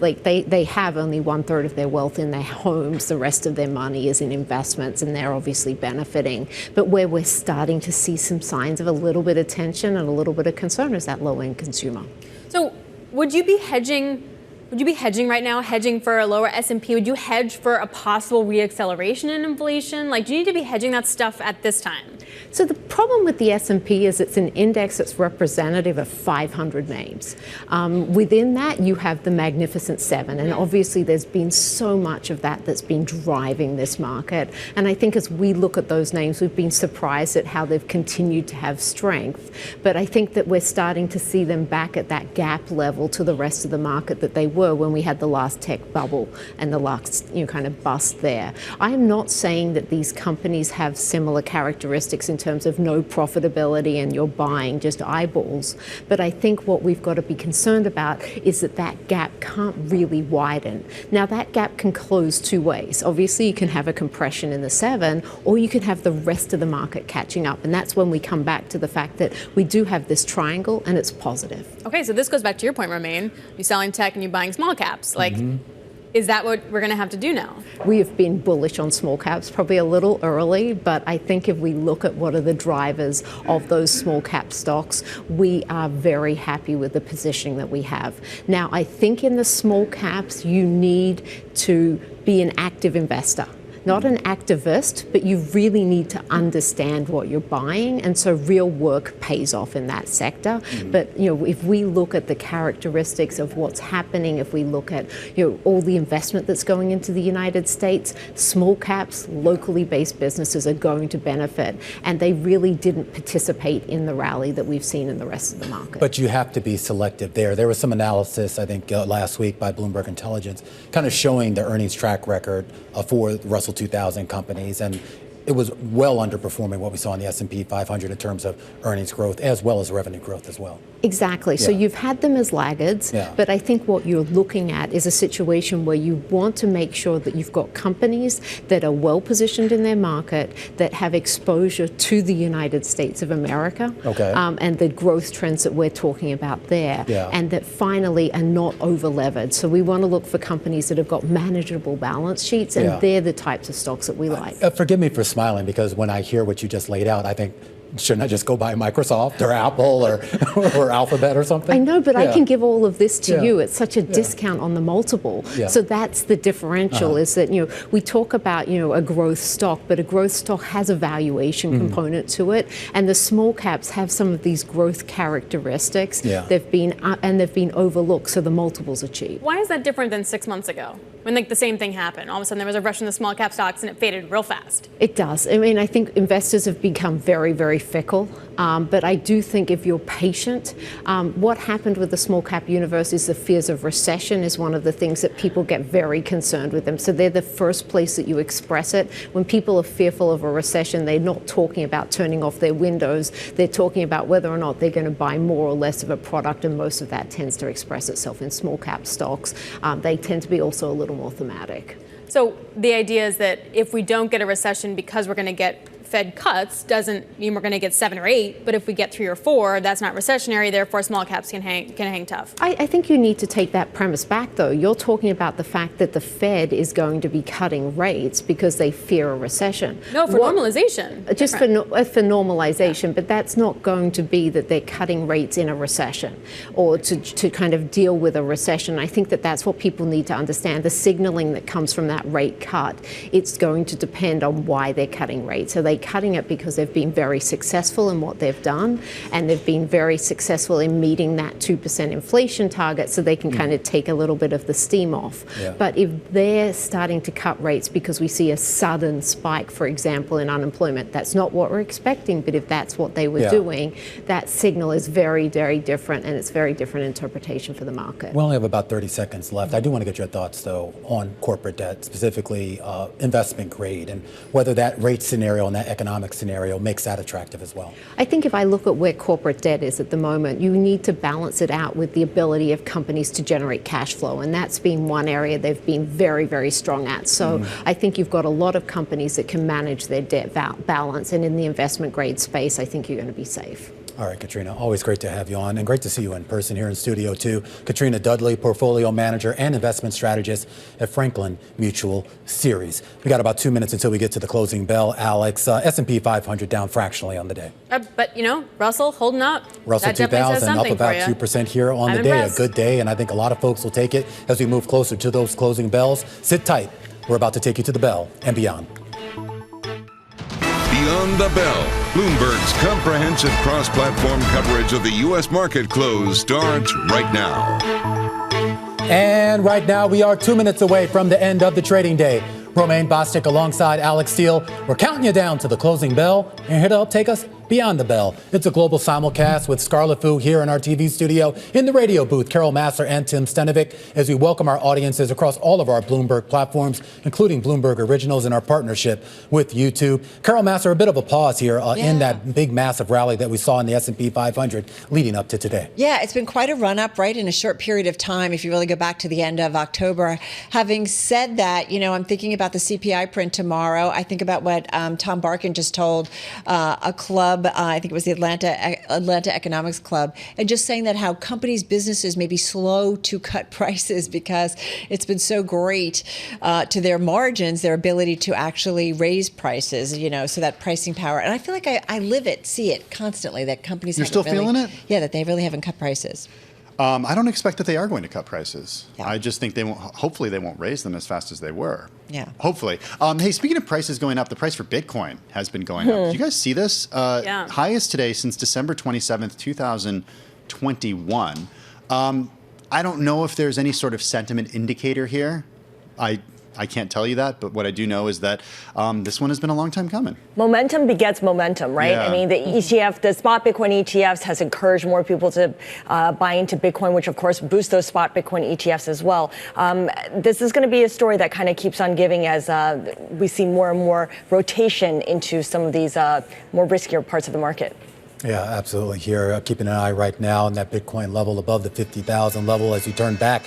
Like they have only 1/3 of their wealth in their homes. The rest of their money is in investments, and they're obviously benefiting. But where we're starting to see some signs of a little bit of tension and a little bit of concern is that low-end consumer. So would you be hedging? Would you be hedging right now, hedging for a lower S&P? Would you hedge for a possible reacceleration in inflation? Like, do you need to be hedging that stuff at this time? So the problem with the S&P is it's an index that's representative of 500 names. Within that, you have the Magnificent Seven, and obviously there's been so much of that that's been driving this market. And I think as we look at those names, we've been surprised at how they've continued to have strength. But I think that we're starting to see them back at that gap level to the rest of the market that they were were when we had the last tech bubble and the last kind of bust there. I am not saying that these companies have similar characteristics in terms of no profitability and you're buying just eyeballs, but I think what we've got to be concerned about is that that gap can't really widen. Now that gap can close two ways. Obviously you can have a compression in the 7, or you can have the rest of the market catching up, and that's when we come back to the fact that we do have this triangle and it's positive. Okay, so this goes back to your point, Romaine. You're selling tech and you're buying small caps. Like, is that what we're going to have to do now? We have been bullish on small caps, probably a little early, but I think if we look at what are the drivers of those small cap stocks, we are very happy with the positioning that we have. Now, I think in the small caps, you need to be an active investor. Not an activist, but you really need to understand what you're buying, and so real work pays off in that sector. But if we look at the characteristics of what's happening, if we look at all the investment that's going into the United States, small caps, locally based businesses are going to benefit, and they really didn't participate in the rally that we've seen in the rest of the market. But you have to be selective there. There was some analysis, I think, last week by Bloomberg Intelligence, kind of showing the earnings track record for Russell 2000 companies, and it was well underperforming what we saw in the S&P 500 in terms of earnings growth as well as revenue growth as well. Exactly. So you've had them as laggards, but I think what you're looking at is a situation where you want to make sure that you've got companies that are well positioned in their market, that have exposure to the United States of America, and the growth trends that we're talking about there, and that finally are not over-levered. So we want to look for companies that have got manageable balance sheets, and they're the types of stocks that we like. Forgive me for smiling, because when I hear what you just laid out, I think, shouldn't I just go buy Microsoft or Apple or Alphabet or something? I know, but I can give all of this to you. It's such a discount on the multiple. So that's the differential, is that we talk about a growth stock, but a growth stock has a valuation component to it, and the small caps have some of these growth characteristics. They've been overlooked, so the multiples are cheap. Why is that different than 6 months ago, when the same thing happened? All of a sudden there was a rush in the small cap stocks and it faded real fast. It does. I mean, I think investors have become very, very fickle, but I do think if you're patient, what happened with the small cap universe is the fears of recession is one of the things that people get very concerned with them. So they're the first place that you express it. When people are fearful of a recession, they're not talking about turning off their windows. They're talking about whether or not they're going to buy more or less of a product, and most of that tends to express itself in small cap stocks. They tend to be also a little more thematic. So the idea is that if we don't get a recession because we're going to get Fed cuts, doesn't mean we're going to get 7 or 8, but if we get 3 or 4, that's not recessionary, therefore small caps can hang tough. I think you need to take that premise back, though. You're talking about the fact that the Fed is going to be cutting rates because they fear a recession. No, for normalization. Just for normalization, but that's not going to be that they're cutting rates in a recession or to kind of deal with a recession. I think that that's what people need to understand. The signaling that comes from that rate cut, it's going to depend on why they're cutting rates. Are they cutting it because they've been very successful in what they've done, and they've been very successful in meeting that 2% inflation target, so they can kind of take a little bit of the steam off. But if they're starting to cut rates because we see a sudden spike, for example, in unemployment, that's not what we're expecting, but if that's what they were doing, that signal is very, very different, and it's very different interpretation for the market. We only have about 30 seconds left. I do want to get your thoughts, though, on corporate debt, specifically investment grade, and whether that rate scenario and that economic scenario makes that attractive as well. I think if I look at where corporate debt is at the moment, you need to balance it out with the ability of companies to generate cash flow, and that's been one area they've been very, very strong at. So I think you've got a lot of companies that can manage their debt balance, and in the investment grade space, I think you're going to be safe. All right, Katrina, always great to have you on, and great to see you in person here in studio too. Katrina Dudley, portfolio manager and investment strategist at Franklin Mutual Series. We got about 2 minutes until we get to the closing bell. Alex, S&P 500 down fractionally on the day. But Russell holding up. Russell 2000 up about 2% here on the day. A good day, and I think a lot of folks will take it as we move closer to those closing bells. Sit tight. We're about to take you to the bell and beyond. Beyond the Bell, Bloomberg's comprehensive cross-platform coverage of the U.S. market close starts right now. And right now, we are 2 minutes away from the end of the trading day. Romaine Bostick alongside Alex Steele. We're counting you down to the closing bell. And here to help take us Beyond the Bell. It's a global simulcast with Scarlett Fu here in our TV studio, in the radio booth, Carol Massar and Tim Stenovic, as we welcome our audiences across all of our Bloomberg platforms, including Bloomberg Originals and our partnership with YouTube. Carol Massar, a bit of a pause here in that big, massive rally that we saw in the S&P 500 leading up to today. Yeah, it's been quite a run-up, right, in a short period of time, if you really go back to the end of October. Having said that, I'm thinking about the CPI print tomorrow. I think about what Tom Barkin just told a club, I think it was the Atlanta Economics Club, and just saying that how companies, businesses may be slow to cut prices because it's been so great to their margins, their ability to actually raise prices, so that pricing power. And I feel like I live it, see it constantly, that companies You're still feeling it? Yeah, that they really haven't cut prices. I don't expect that they are going to cut prices. Yeah. I just think they won't. Hopefully, they won't raise them as fast as they were. Yeah. Hopefully. Hey, speaking of prices going up, the price for Bitcoin has been going up. Do you guys see this? Highest today since December 27th, 2021. I don't know if there's any sort of sentiment indicator here. I can't tell you that, but what I do know is that this one has been a long time coming. Momentum begets momentum, right? Yeah. I mean, the ETF, the spot Bitcoin ETFs has encouraged more people to buy into Bitcoin, which of course boosts those spot Bitcoin ETFs as well. This is going to be a story that kind of keeps on giving as we see more and more rotation into some of these more riskier parts of the market. Yeah, absolutely. Here, keeping an eye right now on that Bitcoin level above the 50,000 level as we turn back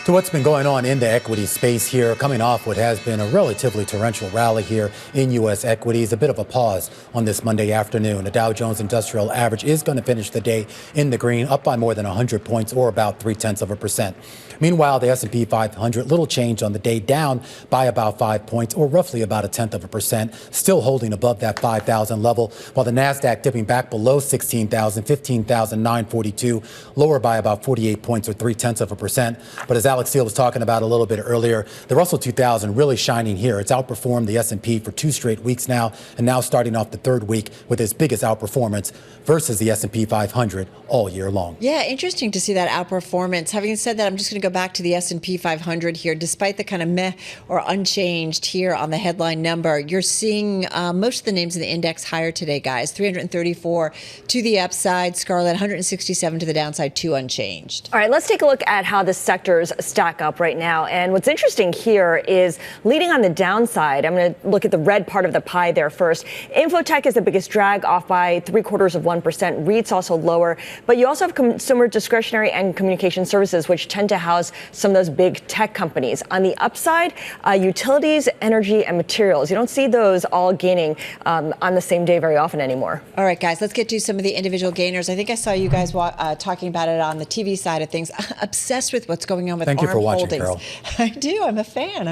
to what's been going on in the equity space here, coming off what has been a relatively torrential rally here in U.S. equities. A bit of a pause on this Monday afternoon. The Dow Jones Industrial Average is going to finish the day in the green, up by more than 100 points, or about 0.3%. Meanwhile, the S&P 500, little change on the day, down by about 5 points, or roughly about 0.1%, still holding above that 5,000 level, while the Nasdaq dipping back below 16,000, 15,942, lower by about 48 points, or 0.3%. But as Alex Seal was talking about a little bit earlier, the Russell 2000 really shining here. It's outperformed the S&P for 2 straight weeks now, and now starting off the third week with its biggest outperformance versus the S&P 500 all year long. Yeah, interesting to see that outperformance. Having said that, I'm just going to go back to the S&P 500 here. Despite the kind of meh or unchanged here on the headline number, you're seeing most of the names in the index higher today, guys. 334 to the upside, Scarlett, 167 to the downside, 2 unchanged. All right, let's take a look at how the sectors stack up right now. And what's interesting here is leading on the downside. I'm going to look at the red part of the pie there first. Infotech is the biggest drag, off by 0.75%. REITs also lower, but you also have consumer discretionary and communication services, which tend to house some of those big tech companies. On the upside, utilities, energy, and materials. You don't see those all gaining on the same day very often anymore. All right, guys, let's get to some of the individual gainers. I think I saw you guys talking about it on the TV side of things. Obsessed with what's going on with Thank ARM you for watching, Holdings. Carol. I do. I'm a fan.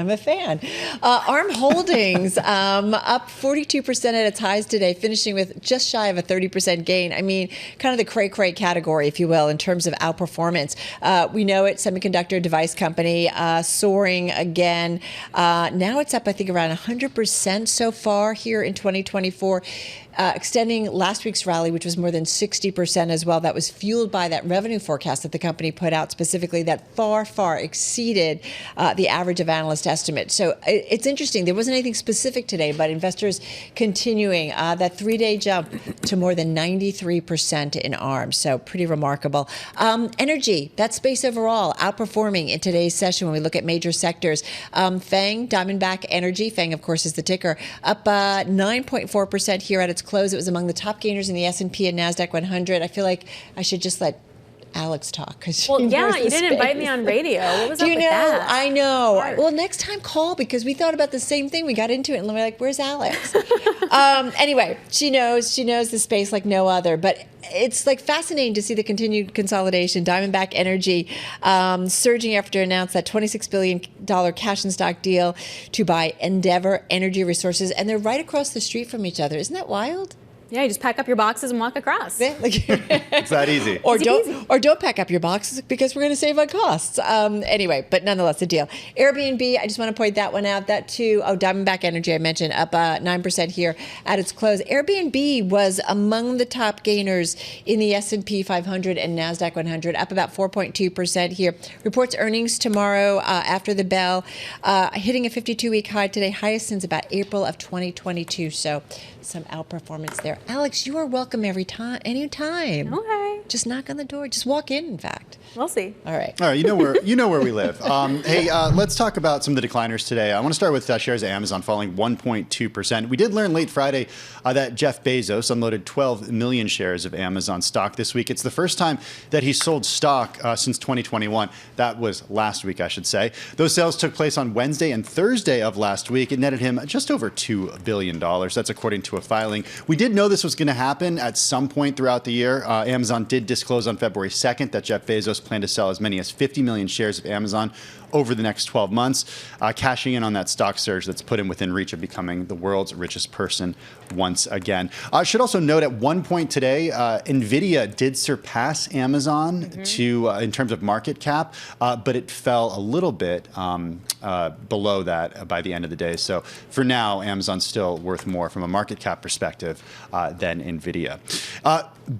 ARM Holdings up 42% at its highs today, finishing with just shy of a 30% gain. I mean, kind of the cray-cray category, if you will, in terms of outperformance. We know it, semiconductor device company, soaring again. Now it's up, I think, around 100% so far here in 2024. Extending last week's rally, which was more than 60% as well. That was fueled by that revenue forecast that the company put out, specifically that far, far exceeded the average of analyst estimates. So it's interesting. There wasn't anything specific today, but investors continuing that 3-day jump to more than 93% in ARM. So pretty remarkable. Energy, that space overall, outperforming in today's session when we look at major sectors. FANG, Diamondback Energy, FANG, of course, is the ticker, up 9.4% here at its close. It was among the top gainers in the S&P and NASDAQ 100. I feel like I should just let Alex talk. Well, yeah, you didn't invite me on radio. What was up with that? I know. Well, next time call, because we thought about the same thing. We got into it and we're like, where's Alex? Anyway, she knows the space like no other. But it's like fascinating to see the continued consolidation. Diamondback Energy surging after announced that $26 billion cash and stock deal to buy Endeavor Energy Resources. And they're right across the street from each other. Isn't that wild? Yeah, you just pack up your boxes and walk across. It's that easy. Or don't pack up your boxes because we're going to save on costs. Anyway, but nonetheless, a deal. Airbnb, I just want to point that one out. That too, Diamondback Energy, I mentioned, up 9% here at its close. Airbnb was among the top gainers in the S&P 500 and NASDAQ 100, up about 4.2% here. Reports earnings tomorrow after the bell, hitting a 52-week high today, highest since about April of 2022. So some outperformance there. here. Alex, you are welcome anytime. Okay. Just knock on the door. Just walk in fact. We'll see. All right. All right, you know where we live. Hey, let's talk about some of the decliners today. I want to start with shares of Amazon falling 1.2%. We did learn late Friday that Jeff Bezos unloaded 12 million shares of Amazon stock this week. It's the first time that he sold stock since 2021. That was last week, I should say. Those sales took place on Wednesday and Thursday of last week. It netted him just over $2 billion. That's according to a filing. We did know this was going to happen at some point throughout the year. Amazon did disclose on February 2nd that Jeff Bezos planned to sell as many as 50 million shares of Amazon over the next 12 months, cashing in on that stock surge that's put him within reach of becoming the world's richest person once again. I should also note at one point today, NVIDIA did surpass Amazon in terms of market cap, but it fell a little bit below that by the end of the day. So for now, Amazon's still worth more from a market cap perspective than NVIDIA.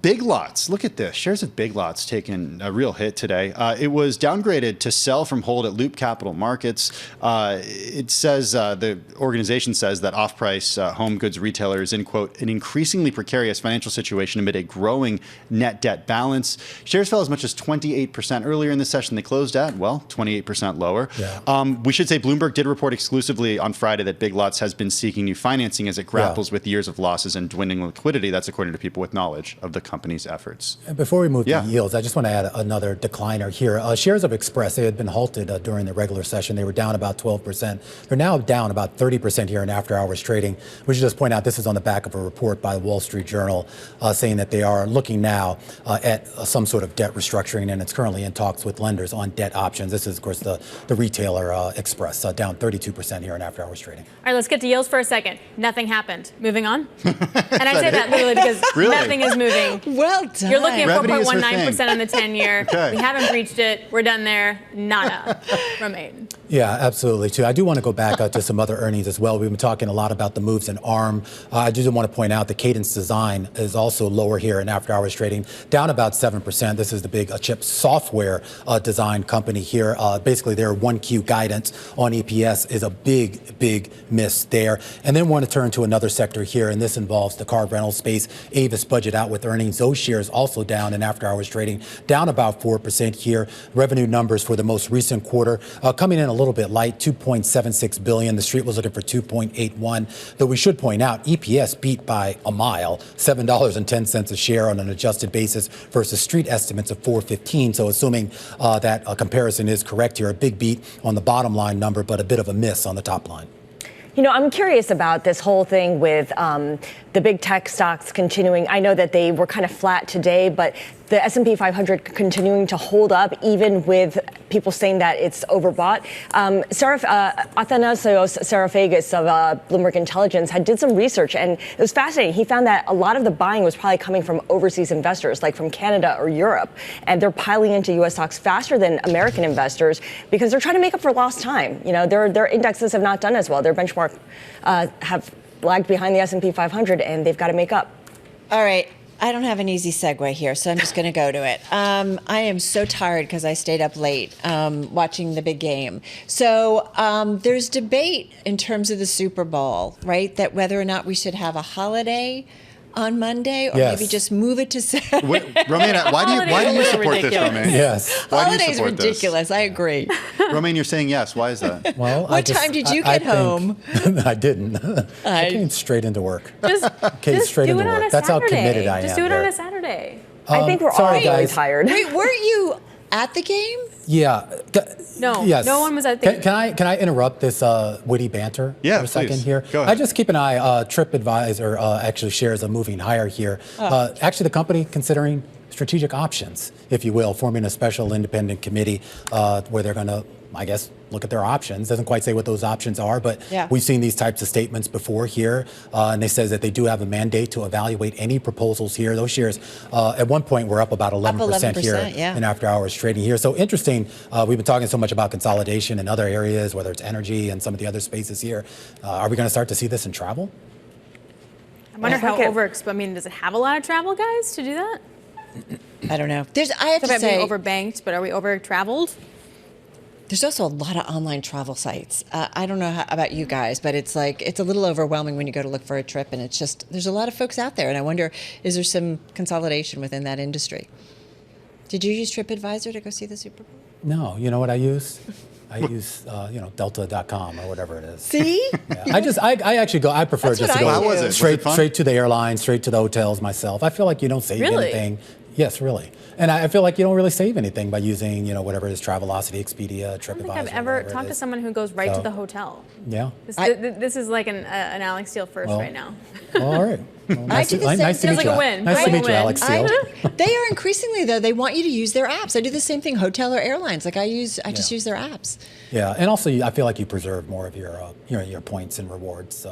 Big Lots, look at this. Shares of Big Lots taking a real hit today. It was downgraded to sell from hold at Loop Capital Markets. It says, the organization says that off-price home goods retailers in, quote, an increasingly precarious financial situation amid a growing net debt balance. Shares fell as much as 28% earlier in the session. They closed at, well, 28% lower. Yeah. We should say Bloomberg did report exclusively on Friday that Big Lots has been seeking new financing as it grapples with years of losses and dwindling liquidity. That's according to people with knowledge of the company's efforts. And before we move to yields, I just want to add another decliner here. Shares of Express, they had been halted during the regular session. They were down about 12%. They're now down about 30% here in after-hours trading. We should just point out this is on the back of a report by the Wall Street Journal saying that they are looking now at some sort of debt restructuring, and it's currently in talks with lenders on debt options. This is, of course, the retailer Express, down 32% here in after-hours trading. All right, let's get to yields for a second. Nothing happened. Moving on. And I say that literally because nothing is moving. Well done. You're looking at 4.19% on the 10-year. Okay. We haven't breached it. We're done there. Nada. Romain. Yeah, absolutely, too. I do want to go back to some other earnings as well. We've been talking a lot about the moves in ARM. I just want to point out that Cadence Design is also lower here in after-hours trading, down about 7%. This is the big chip software design company here. Basically, their 1Q guidance on EPS is a big miss there. And then want to turn to another sector here, and this involves the car rental space. Avis budget out with earnings. Those shares also down in after-hours trading, down about 4% here. Revenue numbers for the most recent quarter coming in a little bit light, $2.76 billion. The street was looking for $2.81. Though we should point out, EPS beat by a mile, $7.10 a share on an adjusted basis versus street estimates of $4.15. So assuming that comparison is correct here, a big beat on the bottom line number, but a bit of a miss on the top line. You know, I'm curious about this whole thing with the big tech stocks continuing. I know that they were kind of flat today, but the S&P 500 continuing to hold up, even with people saying that it's overbought. Athanasios Sarafagis of Bloomberg Intelligence did some research, and it was fascinating. He found that a lot of the buying was probably coming from overseas investors, like from Canada or Europe, and they're piling into U.S. stocks faster than American investors because they're trying to make up for lost time. You know, their indexes have not done as well. Their benchmark have lagged behind the S&P 500, and they've got to make up. All right. I don't have an easy segue here, so I'm just going to go to it. I am so tired because I stayed up late watching the big game. So there's debate in terms of the Super Bowl, right? That whether or not we should have a holiday on Monday, or maybe just move it to Saturday. Romain, why do you support this, Romain? Yes. Holidays ridiculous. I agree. Romain, you're saying yes. Why is that? Well, what time did you get home? I didn't. I came straight into work. Just straight do into it on work. a That's how Saturday. committed I am. Just do it on here. a Saturday. I think we're all really tired. Wait, weren't you at the game? Yeah. No. Yes. No one was at the. Can I interrupt this witty banter for a second please. here? Go ahead. I just keep an eye. TripAdvisor actually shares are moving higher here. Actually, the company considering strategic options, if you will, forming a special independent committee where they're going to, I guess, look at their options. Doesn't quite say what those options are, but we've seen these types of statements before here. And they says that they do have a mandate to evaluate any proposals here. Those shares at one point were up about 11% here in after hours trading here. So interesting. We've been talking so much about consolidation in other areas, whether it's energy and some of the other spaces here. Are we going to start to see this in travel? I wonder how I mean, does it have a lot of travel guys to do that? I don't know. I have to say, being overbanked, but are we over traveled? There's also a lot of online travel sites. I don't know about you guys, but it's a little overwhelming when you go to look for a trip, and it's just, there's a lot of folks out there, and I wonder, is there some consolidation within that industry? Did you use TripAdvisor to go see the Super Bowl? No, you know what I use? I use, Delta.com or whatever it is. See? Yeah. I prefer That's just to what I go do. straight to the airline, straight to the hotels myself. I feel like you don't save anything. Yes, really. And I feel like you don't really save anything by using, whatever it is, Travelocity, Expedia, TripAdvisor. I don't think I've ever talked to someone who goes right to the hotel. Yeah. This is like an Alex Steele first right now. Well, all right. Well, I do the same. Nice to meet you. Like a win. Nice to meet you, Alex Steele. They are increasingly, though, they want you to use their apps. I do the same thing, hotel or airlines. Like I just use their apps. Yeah, and also I feel like you preserve more of your points and rewards.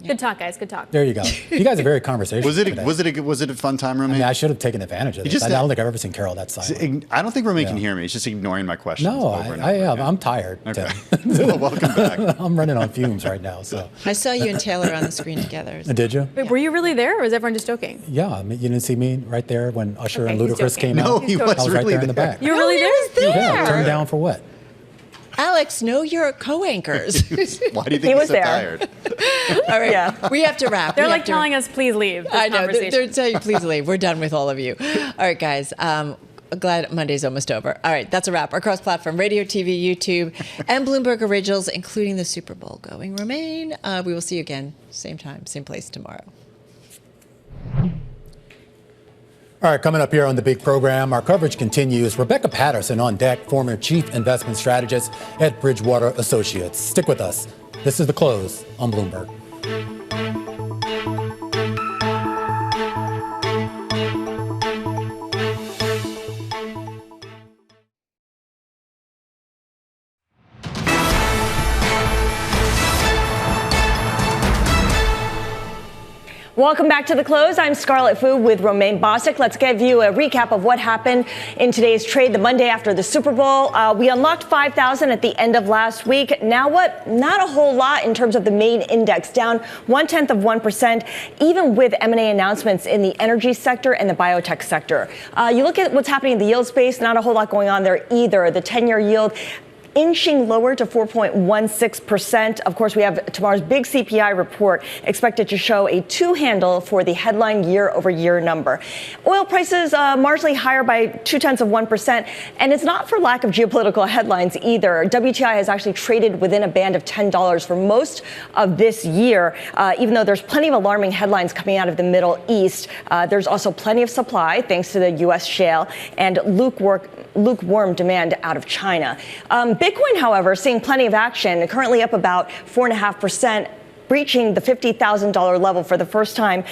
Good talk, guys. Good talk. There you go. You guys are very conversational. Was it a fun time, Romain? I mean, I should have taken advantage of this. I don't think I've ever seen Carol that silent. I don't think Romain can hear me. He's just ignoring my questions. No, I am. I'm tired. Okay. Well, welcome back. I'm running on fumes right now. So I saw you and Taylor on the screen together. Did you? Wait, were you really there, or was everyone just joking? Yeah, I mean, you didn't see me right there when Usher and he's Ludacris joking. came out. No, he was I was right really there in the back. You were really there? Yeah, turned down for what? Alex, know your co-anchors. Why do you think he's so there. tired? All right, we have to wrap. They're like telling us, please leave. I know, they're telling you, please leave. We're done with all of you. All right, guys. Glad Monday's almost over. All right, that's a wrap. Our cross-platform radio, TV, YouTube, and Bloomberg Originals, including the Super Bowl going. Romain, we will see you again, same time, same place tomorrow. All right, coming up here on the big program, our coverage continues. Rebecca Patterson on deck, former chief investment strategist at Bridgewater Associates. Stick with us. This is The Close on Bloomberg. Welcome back to The Close. I'm Scarlett Fu with Romain Bostic. Let's give you a recap of what happened in today's trade the Monday after the Super Bowl. We unlocked 5,000 at the end of last week. Now what? Not a whole lot in terms of the main index, down 0.1%, even with M&A announcements in the energy sector and the biotech sector. You look at what's happening in the yield space, not a whole lot going on there either. The 10-year yield inching lower to 4.16%. Of course, we have tomorrow's big CPI report expected to show a 2-handle for the headline year-over-year number. Oil prices marginally higher by 0.2%, and it's not for lack of geopolitical headlines either. WTI has actually traded within a band of $10 for most of this year, even though there's plenty of alarming headlines coming out of the Middle East. There's also plenty of supply thanks to the U.S. shale and lukewarm demand out of China. Bitcoin, however, seeing plenty of action, currently up about 4.5%. Breaching the $50,000 level for the first time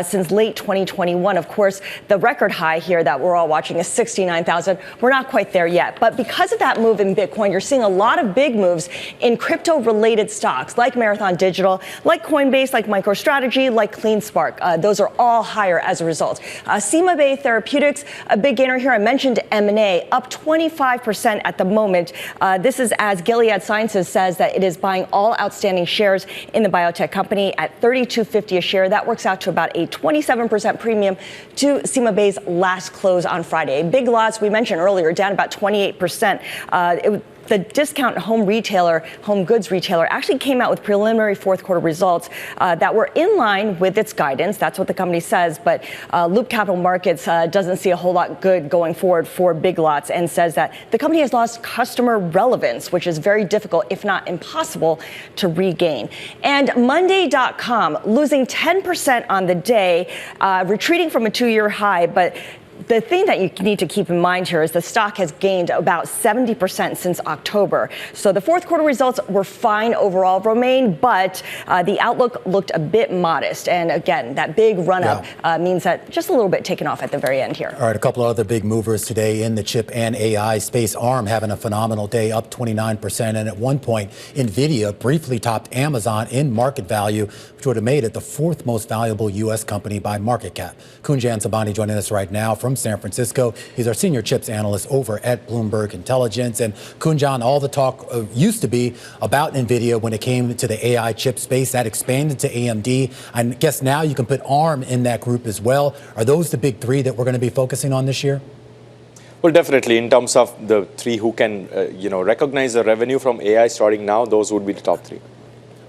since late 2021. Of course, the record high here that we're all watching is 69,000. We're not quite there yet. But because of that move in Bitcoin, you're seeing a lot of big moves in crypto-related stocks like Marathon Digital, like Coinbase, like MicroStrategy, like CleanSpark. Those are all higher as a result. CymaBay Therapeutics, a big gainer here. I mentioned M&A, up 25% at the moment. This is as Gilead Sciences says that it is buying all outstanding shares in the biotech company at $32.50 a share. That works out to about a 27% premium to CymaBay's last close on Friday. Big lots, we mentioned earlier, down about 28%. The discount home goods retailer, actually came out with preliminary fourth quarter results that were in line with its guidance. That's what the company says. But Loop Capital Markets doesn't see a whole lot good going forward for Big Lots and says that the company has lost customer relevance, which is very difficult, if not impossible, to regain. And Monday.com losing 10% on the day, retreating from a 2-year high, but the thing that you need to keep in mind here is the stock has gained about 70% since October. So the fourth quarter results were fine overall, Romain, but the outlook looked a bit modest. And again, that big run up means that just a little bit taken off at the very end here. All right, a couple of other big movers today in the chip and AI space. ARM having a phenomenal day, up 29%. And at one point, NVIDIA briefly topped Amazon in market value, which would have made it the 4th most valuable U.S. company by market cap. Kunjan Sabani joining us right now from San Francisco. He's our senior chips analyst over at Bloomberg Intelligence. And Kunjan, all the talk used to be about NVIDIA when it came to the AI chip space. That expanded to AMD. I guess now you can put ARM in that group as well. Are those the big 3 that we're going to be focusing on this year? Well, definitely. In terms of the three who can, recognize the revenue from AI starting now, those would be the top three.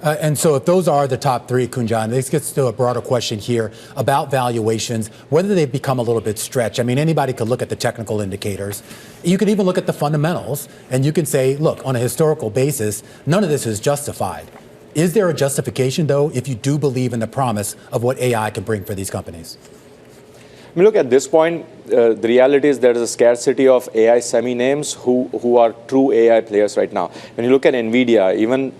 And so if those are the top three, Kunjan, this gets to a broader question here about valuations, whether they've become a little bit stretched. I mean, anybody could look at the technical indicators. You could even look at the fundamentals, and you can say, look, on a historical basis, none of this is justified. Is there a justification, though, if you do believe in the promise of what AI can bring for these companies? I mean, look, at this point, the reality is there is a scarcity of AI semi-names who are true AI players right now. When you look at NVIDIA, even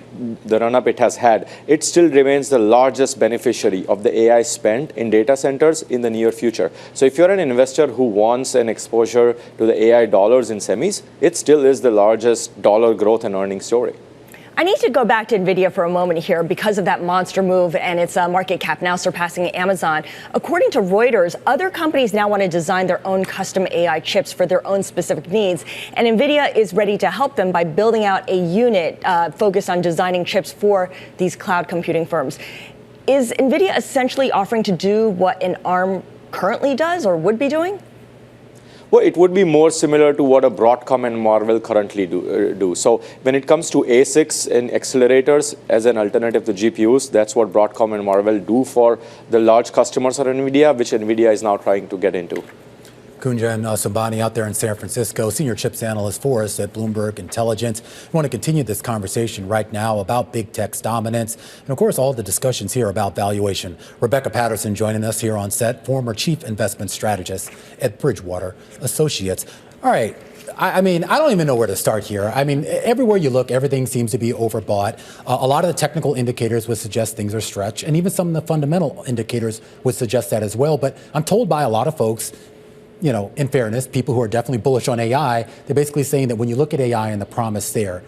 the run-up it has had, it still remains the largest beneficiary of the AI spend in data centers in the near future. So if you're an investor who wants an exposure to the AI dollars in semis, it still is the largest dollar growth and earnings story. I need to go back to NVIDIA for a moment here because of that monster move and its market cap now surpassing Amazon. According to Reuters, other companies now want to design their own custom AI chips for their own specific needs. And NVIDIA is ready to help them by building out a unit focused on designing chips for these cloud computing firms. Is NVIDIA essentially offering to do what an ARM currently does or would be doing? Well, it would be more similar to what a Broadcom and Marvell currently do. So when it comes to ASICs and accelerators as an alternative to GPUs, that's what Broadcom and Marvell do for the large customers of NVIDIA, which NVIDIA is now trying to get into. Kunjan Sobhani out there in San Francisco, senior chips analyst for us at Bloomberg Intelligence. We want to continue this conversation right now about big tech's dominance and, of course, all the discussions here about valuation. Rebecca Patterson joining us here on set, former chief investment strategist at Bridgewater Associates. All right. I mean, I don't even know where to start here. I mean, everywhere you look, everything seems to be overbought. A lot of the technical indicators would suggest things are stretched, and even some of the fundamental indicators would suggest that as well. But I'm told by a lot of folks, you know, in fairness, people who are definitely bullish on AI, they're basically saying that when you look at AI and the promise there,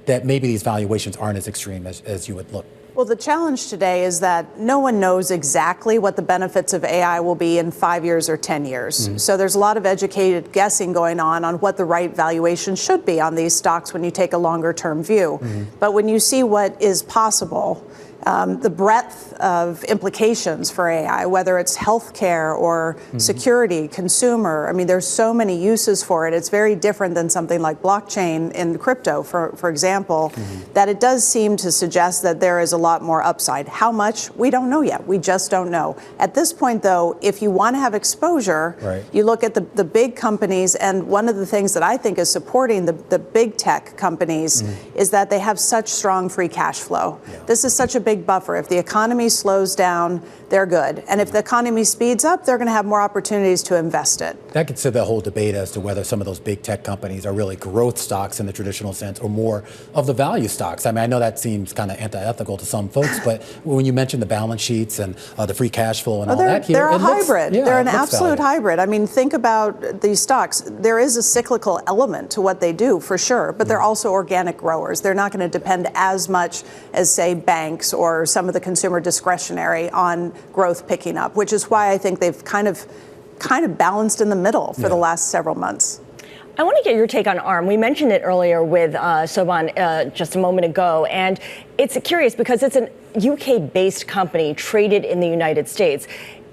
that maybe these valuations aren't as extreme as you would look. Well, the challenge today is that no one knows exactly what the benefits of AI will be in 5 years or 10 years. Mm-hmm. So there's a lot of educated guessing going on what the right valuation should be on these stocks when you take a longer term view. Mm-hmm. But when you see what is possible, the breadth of implications for AI, whether it's healthcare or security, consumer, I mean, there's so many uses for it. It's very different than something like blockchain in crypto, for example, that it does seem to suggest that there is a lot more upside. How much? We don't know yet. We just don't know. At this point, though, if you want to have exposure, you look at the big companies, and one of the things that I think is supporting the big tech companies is that they have such strong free cash flow. Yeah. This is such a big buffer. If the economy slows down, they're good. And if the economy speeds up, they're going to have more opportunities to invest it. That gets to the whole debate as to whether some of those big tech companies are really growth stocks in the traditional sense or more of the value stocks. I mean, I know that seems kind of anti-ethical to some folks, but when you mention the balance sheets and the free cash flow and all that here, they're a hybrid. They're an absolute hybrid. I mean, think about these stocks. There is a cyclical element to what they do, for sure, but they're also organic growers. They're not going to depend as much as, say, banks or some of the consumer discretionary on growth picking up, which is why I think they've kind of balanced in the middle for the last several months. I want to get your take on ARM. We mentioned it earlier with Sobhan just a moment ago, and it's curious because it's an UK-based company traded in the United States.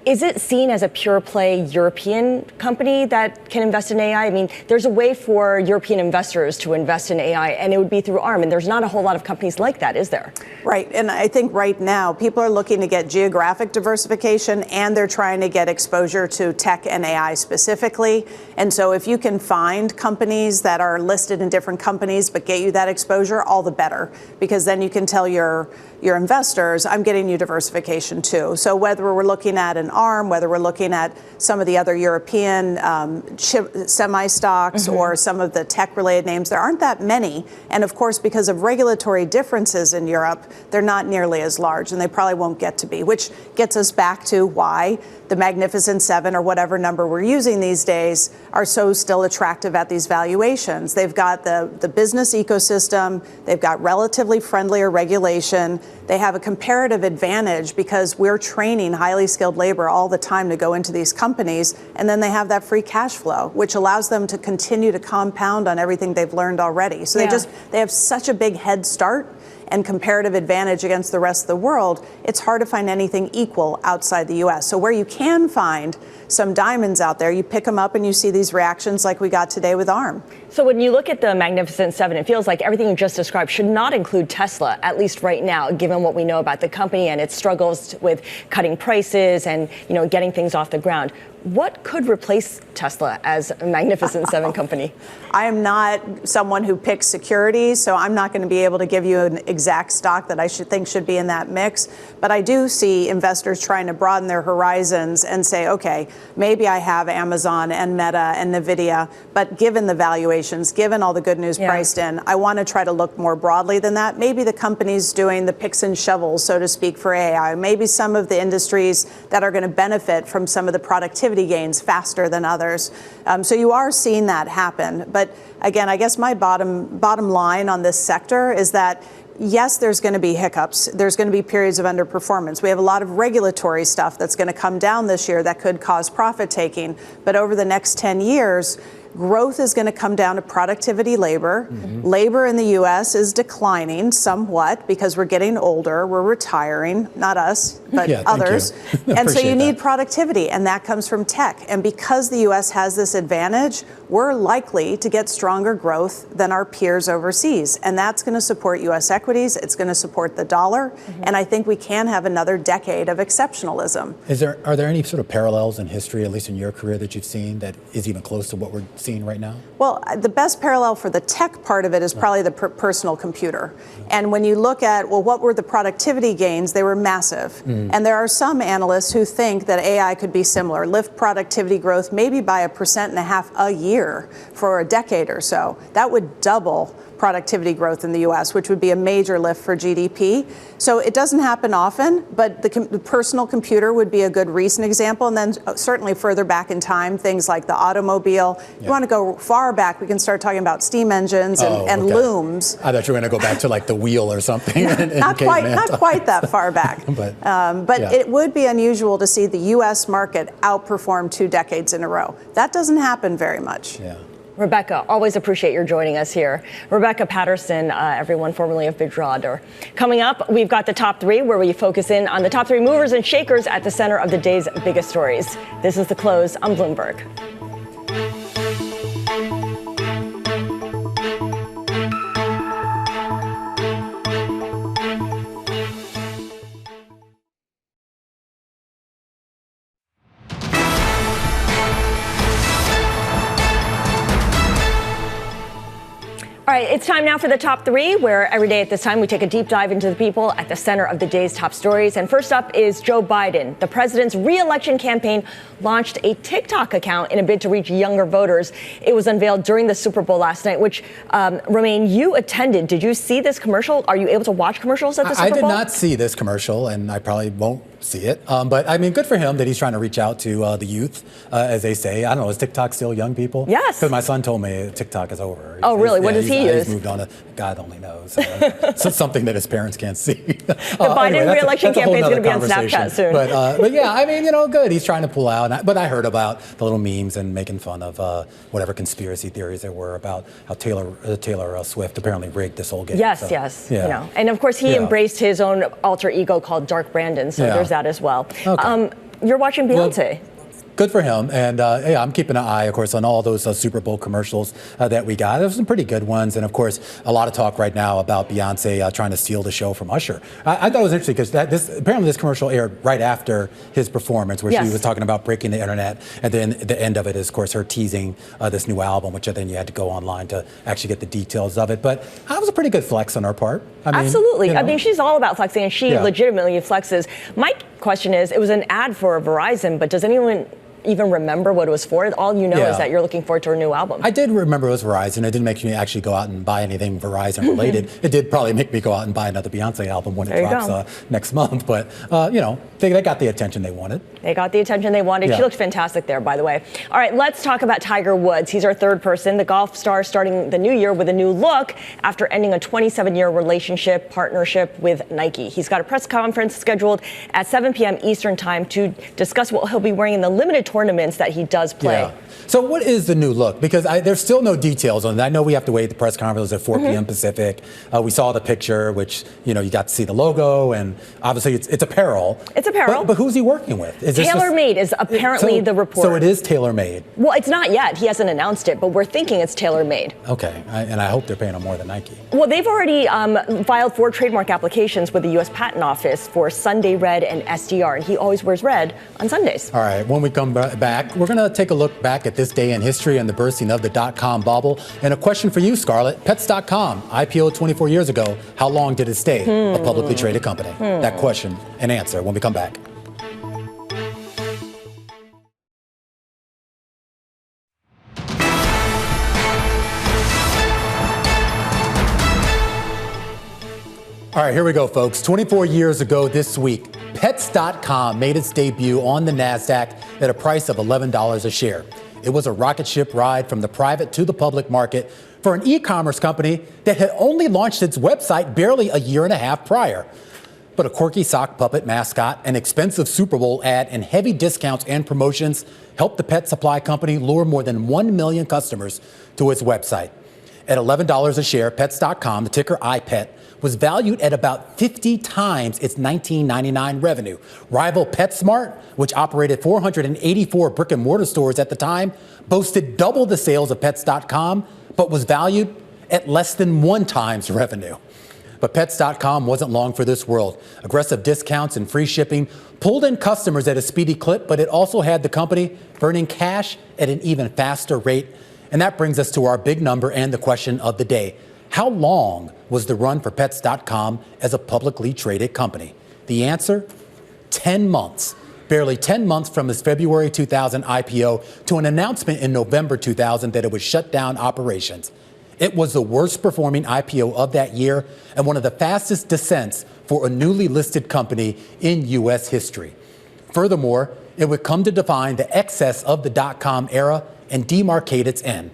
Is it seen as a pure play European company that can invest in AI? I mean, there's a way for European investors to invest in AI, and it would be through ARM, and there's not a whole lot of companies like that, is there? Right, and I think right now people are looking to get geographic diversification, and they're trying to get exposure to tech and AI specifically. And so if you can find companies that are listed in different companies but get you that exposure, all the better, because then you can tell your investors, I'm getting you diversification too. So whether we're looking at an ARM, whether we're looking at some of the other European semi stocks or some of the tech-related names, there aren't that many. And of course, because of regulatory differences in Europe, they're not nearly as large, and they probably won't get to be, which gets us back to why the Magnificent Seven, or whatever number we're using these days, are so still attractive at these valuations. They've got the business ecosystem, they've got relatively friendlier regulation, they have a comparative advantage because we're training highly skilled labor all the time to go into these companies, and then they have that free cash flow, which allows them to continue to compound on everything they've learned already. So they have such a big head start and comparative advantage against the rest of the world, it's hard to find anything equal outside the U.S. So where you can find some diamonds out there, you pick them up and you see these reactions like we got today with ARM. So when you look at the Magnificent Seven, it feels like everything you just described should not include Tesla, at least right now, given what we know about the company and its struggles with cutting prices and, getting things off the ground. What could replace Tesla as a Magnificent Seven company? I am not someone who picks securities, so I'm not going to be able to give you an exact stock that I think should be in that mix. But I do see investors trying to broaden their horizons and say, okay, maybe I have Amazon and Meta and Nvidia, but given the valuations, given all the good news priced in, I want to try to look more broadly than that. Maybe the companies doing the picks and shovels, so to speak, for AI. Maybe some of the industries that are going to benefit from some of the productivity gains faster than others. So you are seeing that happen. But again, I guess my bottom line on this sector is that yes, there's going to be hiccups. There's going to be periods of underperformance. We have a lot of regulatory stuff that's going to come down this year that could cause profit taking. But over the next 10 years, growth is going to come down to productivity labor. Labor in the U.S. is declining somewhat because we're getting older. We're retiring, not us, but others. And so you need productivity, and that comes from tech. And because the U.S. has this advantage, we're likely to get stronger growth than our peers overseas. And that's going to support U.S. equities. It's going to support the dollar. And I think we can have another decade of exceptionalism. Are there any sort of parallels in history, at least in your career, that you've seen that is even close to what we're seeing right now? Well, the best parallel for the tech part of it is probably the personal computer. And when you look at, well, what were the productivity gains? They were massive. And there are some analysts who think that AI could be similar, lift productivity growth maybe by 1.5% a year for a decade or so. That would double productivity growth in the U.S., which would be a major lift for GDP. So it doesn't happen often, but the personal computer would be a good recent example. And then certainly further back in time, things like the automobile. If you want to go far back, we can start talking about steam engines and looms. I thought you were going to go back to like the wheel or something. Not quite that far back. But it would be unusual to see the U.S. market outperform 2 decades in a row. That doesn't happen very much. Rebecca, always appreciate your joining us here. Rebecca Patterson, everyone formerly of Bidradar. Coming up, we've got the top 3, where we focus in on the top 3 movers and shakers at the center of the day's biggest stories. This is The Close on Bloomberg. All right, it's time now for the top 3, where every day at this time we take a deep dive into the people at the center of the day's top stories. And first up is Joe Biden. The president's re-election campaign launched a TikTok account in a bid to reach younger voters. It was unveiled during the Super Bowl last night, which, Romaine, you attended. Did you see this commercial? Are you able to watch commercials at the Super Bowl? I did not see this commercial, and I probably won't see it. But I mean, good for him that he's trying to reach out to the youth, as they say. I don't know, is TikTok still young people? Yes. Because my son told me TikTok is over. Oh, really? What does he use? He's moved on to God only knows. So something that his parents can't see. The Biden re-election campaign is going to be on Snapchat soon. But yeah, I mean, good. He's trying to pull out. But I heard about the little memes and making fun of whatever conspiracy theories there were about how Taylor Swift apparently rigged this whole game. Yes, yes. Yeah. And of course, he embraced his own alter ego called Dark Brandon. So there's that as well. Okay. You're watching Beyonce. Good for him. And I'm keeping an eye, of course, on all those Super Bowl commercials that we got. There's some pretty good ones. And of course, a lot of talk right now about Beyonce trying to steal the show from Usher. I thought it was interesting because apparently this commercial aired right after his performance, where she was talking about breaking the internet. And then the end of it is, of course, her teasing this new album, which then you had to go online to actually get the details of it. But that was a pretty good flex on her part. Absolutely. I mean, she's all about flexing, and she legitimately flexes. My question is, it was an ad for Verizon, but does anyone even remember what it was for? All you know is that you're looking forward to her new album. I did remember it was Verizon. It didn't make me actually go out and buy anything Verizon related. It did probably make me go out and buy another Beyonce album when it drops next month. But, they got the attention they wanted. They got the attention they wanted. She looked fantastic there, by the way. All right, let's talk about Tiger Woods. He's our third person. The golf star starting the new year with a new look after ending a 27-year partnership with Nike. He's got a press conference scheduled at 7 p.m. Eastern time to discuss what he'll be wearing in the limited tournaments that he does play. Yeah. So what is the new look? Because there's still no details on it. I know we have to wait. The press conference at 4 p.m. Pacific. We saw the picture, which, you got to see the logo, and obviously it's apparel. It's apparel. But who's he working with? Is this TaylorMade is apparently the report. So it is TaylorMade. Well, it's not yet. He hasn't announced it, but we're thinking it's TaylorMade. Okay, and I hope they're paying him more than Nike. Well, they've already filed 4 trademark applications with the U.S. Patent Office for Sunday Red and SDR, and he always wears red on Sundays. All right, when we come back, we're going to take a look back at this day in history and the bursting of the dot-com bubble. And a question for you, Scarlett. Pets.com, IPO 24 years ago. How long did it stay a publicly traded company? That question and answer when we come back. All right, here we go, folks. 24 years ago this week, Pets.com made its debut on the NASDAQ at a price of $11 a share. It was a rocket ship ride from the private to the public market for an e-commerce company that had only launched its website barely a year and a half prior. But a quirky sock puppet mascot, an expensive Super Bowl ad, and heavy discounts and promotions helped the pet supply company lure more than 1 million customers to its website. At $11 a share, Pets.com, the ticker iPet, was valued at about 50 times its 1999 revenue. Rival PetSmart, which operated 484 brick and mortar stores at the time, boasted double the sales of Pets.com, but was valued at less than 1 times revenue. But Pets.com wasn't long for this world. Aggressive discounts and free shipping pulled in customers at a speedy clip, but it also had the company burning cash at an even faster rate. And that brings us to our big number and the question of the day. How long was the run for Pets.com as a publicly traded company? The answer? 10 months. Barely 10 months from its February 2000 IPO to an announcement in November 2000 that it would shut down operations. It was the worst performing IPO of that year and one of the fastest descents for a newly listed company in U.S. history. Furthermore, it would come to define the excess of the dot-com era and demarcate its end.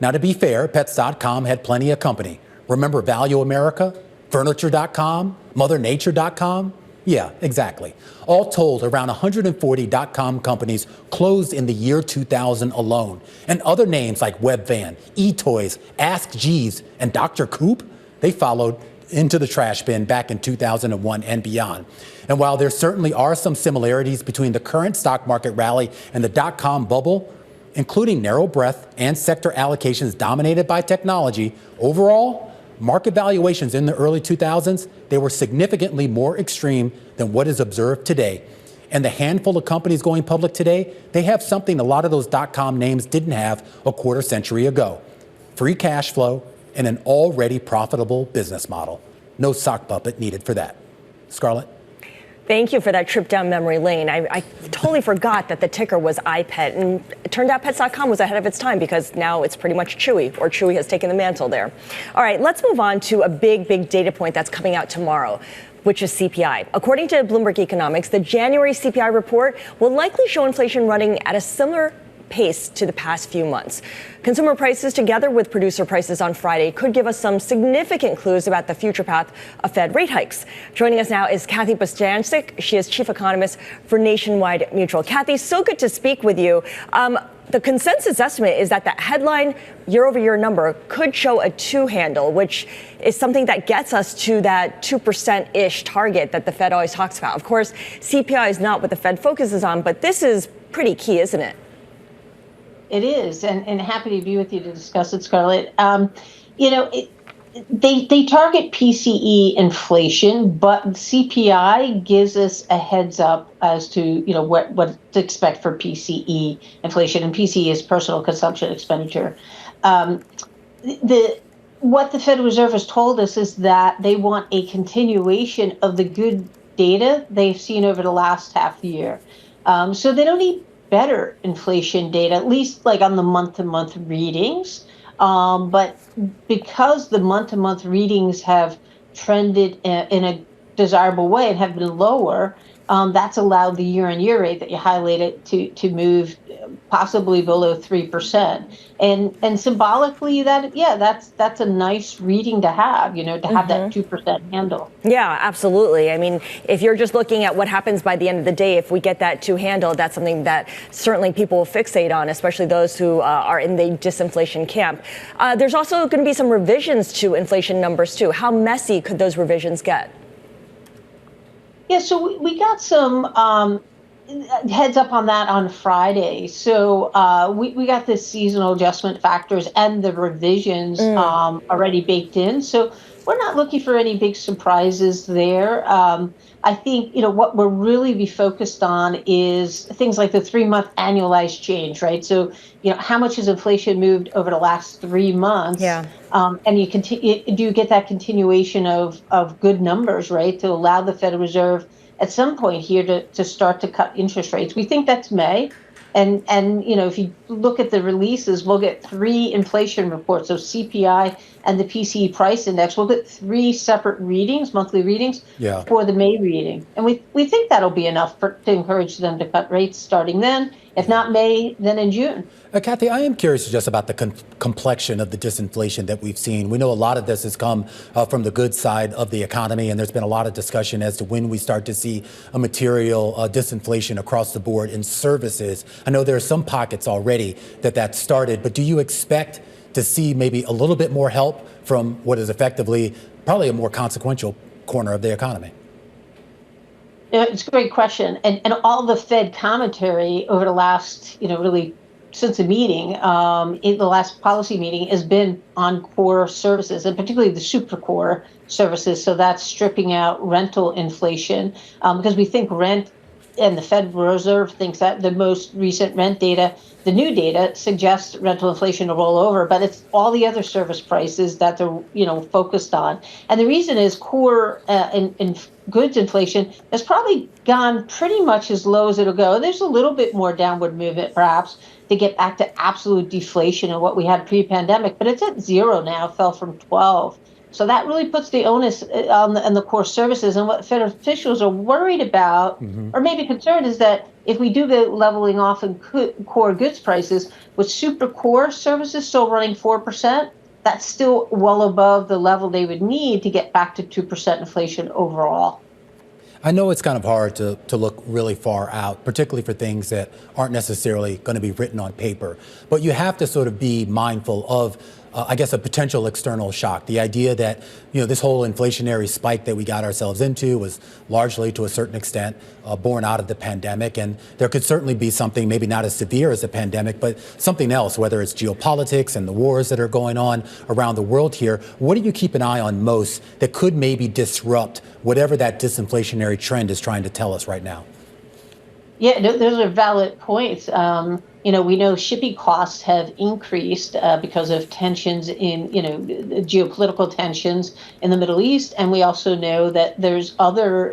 Now, to be fair, Pets.com had plenty of company. Remember Value America, Furniture.com, MotherNature.com? Yeah, exactly. All told, around 140 dot-com companies closed in the year 2000 alone. And other names like Webvan, eToys, Ask Jeeves, and Dr. Coop, they followed into the trash bin back in 2001 and beyond. And while there certainly are some similarities between the current stock market rally and the dot-com bubble, including narrow breadth and sector allocations dominated by technology, overall, market valuations in the early 2000s, they were significantly more extreme than what is observed today. And the handful of companies going public today, they have something a lot of those dot-com names didn't have a quarter century ago. Free cash flow and an already profitable business model. No sock puppet needed for that. Scarlett? Thank you for that trip down memory lane. I totally forgot that the ticker was iPet, and it turned out Pets.com was ahead of its time because now it's pretty much Chewy, or Chewy has taken the mantle there. All right, let's move on to a big data point that's coming out tomorrow, which is CPI. According to Bloomberg Economics, the January CPI report will likely show inflation running at a similar pace to the past few months. Consumer prices together with producer prices on Friday could give us some significant clues about the future path of Fed rate hikes. Joining us now is Kathy Bostancic. She is chief economist for Nationwide Mutual. Kathy, so good to speak with you. The consensus estimate is that the headline year-over-year number could show a 2 handle, which is something that gets us to that 2%-ish target that the Fed always talks about. Of course, CPI is not what the Fed focuses on, but this is pretty key, isn't it? It is, and happy to be with you to discuss it, Scarlett. They target PCE inflation, but CPI gives us a heads up as to what to expect for PCE inflation, and PCE is personal consumption expenditure. What the Federal Reserve has told us is that they want a continuation of the good data they've seen over the last half year. So they don't need better inflation data, at least like on the month-to-month readings. But because the month-to-month readings have trended in a desirable way and have been lower, that's allowed the year-on-year rate that you highlighted to move possibly below 3%. And symbolically, that's a nice reading to have, to have that 2% handle. Yeah, absolutely. I mean, if you're just looking at what happens by the end of the day, if we get that 2 handle, that's something that certainly people will fixate on, especially those who are in the disinflation camp. There's also going to be some revisions to inflation numbers, too. How messy could those revisions get? Yeah, so we got some heads up on that on Friday. So we got the seasonal adjustment factors and the revisions already baked in. So we're not looking for any big surprises there. I think, what we'll really be focused on is things like the 3-month annualized change, right? So, how much has inflation moved over the last 3 months? Yeah. And do you get that continuation of good numbers, right, to allow the Federal Reserve at some point here to start to cut interest rates? We think that's May. And if you look at the releases, we'll get 3 inflation reports, so CPI and the PCE price index. We'll get 3 separate readings, monthly readings, for the May reading. And we think that'll be enough to encourage them to cut rates starting then. If not May, then in June. Kathy, I am curious just about the complexion of the disinflation that we've seen. We know a lot of this has come from the good side of the economy, and there's been a lot of discussion as to when we start to see a material disinflation across the board in services. I know there are some pockets already that started, but do you expect to see maybe a little bit more help from what is effectively probably a more consequential corner of the economy? It's a great question. And all the Fed commentary over the last, really since the meeting, in the last policy meeting, has been on core services, and particularly the super core services. So that's stripping out rental inflation, because we think rent, and the Federal Reserve thinks that the most recent rent data, the new data, suggests rental inflation to roll over, but it's all the other service prices that they're focused on. And the reason is core in goods inflation has probably gone pretty much as low as it'll go. There's a little bit more downward movement, perhaps, to get back to absolute deflation of what we had pre-pandemic, but it's at 0 now, fell from 12. So that really puts the onus on the core services. And what Fed officials are worried about, or maybe concerned, is that if we do get leveling off in core goods prices, with super core services still running 4%, that's still well above the level they would need to get back to 2% inflation overall. I know it's kind of hard to look really far out, particularly for things that aren't necessarily going to be written on paper. But you have to sort of be mindful of, I guess, a potential external shock. The idea that, this whole inflationary spike that we got ourselves into was largely, to a certain extent, born out of the pandemic. And there could certainly be something, maybe not as severe as the pandemic, but something else, whether it's geopolitics and the wars that are going on around the world here. What do you keep an eye on most that could maybe disrupt whatever that disinflationary trend is trying to tell us right now? Yeah, those are valid points. We know shipping costs have increased because of tensions in, geopolitical tensions in the Middle East. And we also know that there's other